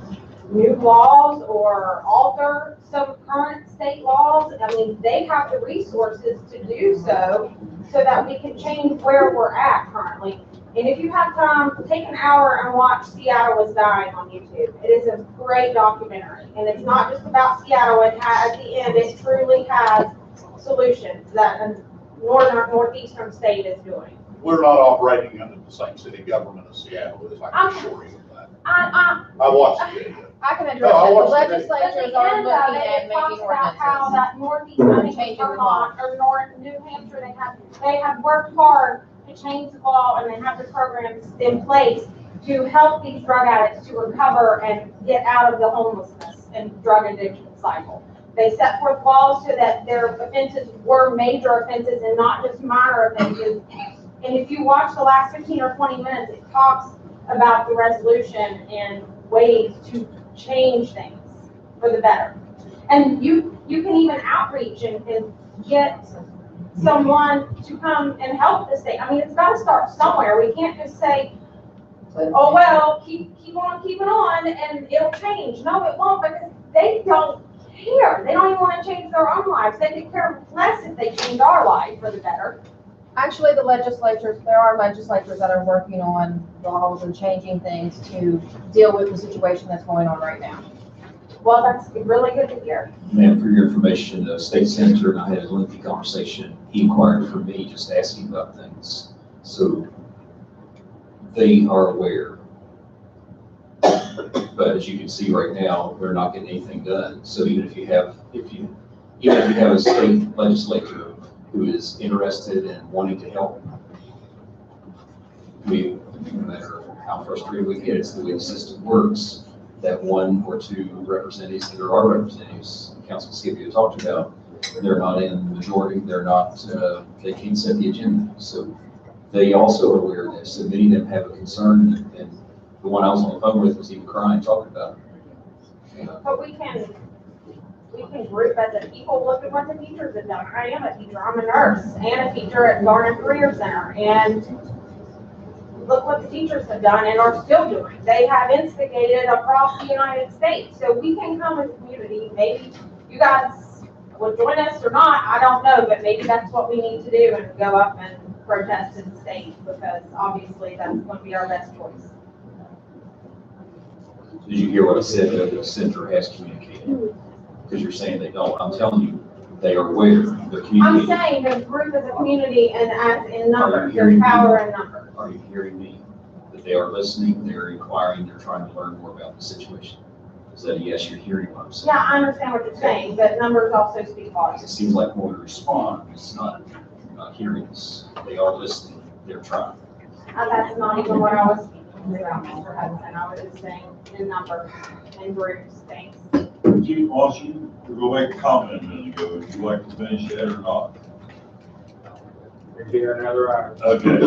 new laws or alter some current state laws? I mean, they have the resources to do so that we can change where we're at currently. And if you have time, take an hour and watch Seattle is Dying on YouTube. It is a great documentary. And it's not just about Seattle. It has, at the end, it truly has solutions that a northeastern state is doing. We're not operating under the same city government as Seattle is, I can assure you of that. I watched the video. I can address No, I it. The watched the legislatures are looking at making ordinances. How that northeast Vermont or New Hampshire, they have worked hard to change the law and they have the programs in place to help these drug addicts to recover and get out of the homelessness and drug addiction cycle. They set forth laws so that their offenses were major offenses and not just minor offenses. And if you watch the last 15 or 20 minutes, it talks about the resolution and ways to change things for the better. And you can even outreach and get someone to come and help the state. I mean, it's got to start somewhere. We can't just say, oh, well, keep on keeping on and it'll change. No, it won't, because they don't care. They don't even want to change their own lives. They could care less if they change our life for the better. Actually, there are legislatures that are working on laws and changing things to deal with the situation that's going on right now. Well, that's really good to hear. Ma'am, for your information, the state senator and I had a lengthy conversation. He inquired for me, just asking about things. So they are aware. But as you can see right now, they're not getting anything done. So even if you have a state legislature who is interested in wanting to help, no matter how frustrated we get, it's the way the system works, that one or two representatives, there are representatives, Council Scipio talked about, they're not in the majority, they can't set the agenda. So they also are aware of this, and many of them have a concern, and the one I was on the phone with was even crying, talking about it. But we can group as a people, look at what the teachers have done. I am a teacher, I'm a nurse, and a teacher at Garner Career Center, and look what the teachers have done and are still doing. They have instigated across the United States. So we can come as a community, maybe you guys will join us or not, I don't know, but maybe that's what we need to do and go up and protest to the state, because obviously that's going to be our best choice. Did you hear what I said, that the center has communicated? Because you're saying they don't. I'm telling you, they are aware, they're communicating. I'm saying the group as a community and as in numbers, there's power in numbers. Are you hearing me? That they are listening, they're inquiring, they're trying to learn more about the situation? Is that a yes, you're hearing what I'm saying? Yeah, I understand what you're saying, but numbers also speak volumes. It seems like more to respond, it's not hearing us. They are listening, they're trying. That's not even what I was speaking about, Mr. Hudson. I was just saying in numbers and groups, things. Chief Washington, we're going to make a comment a minute ago. Would you like to finish that or not? We'll be here another hour. Okay.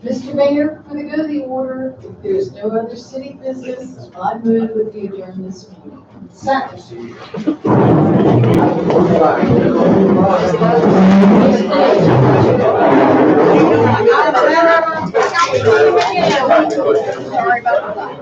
Mr. Mayor, for the good of the order, if there is no other city business, I move with the adjourn this meeting. Second. Sorry about that.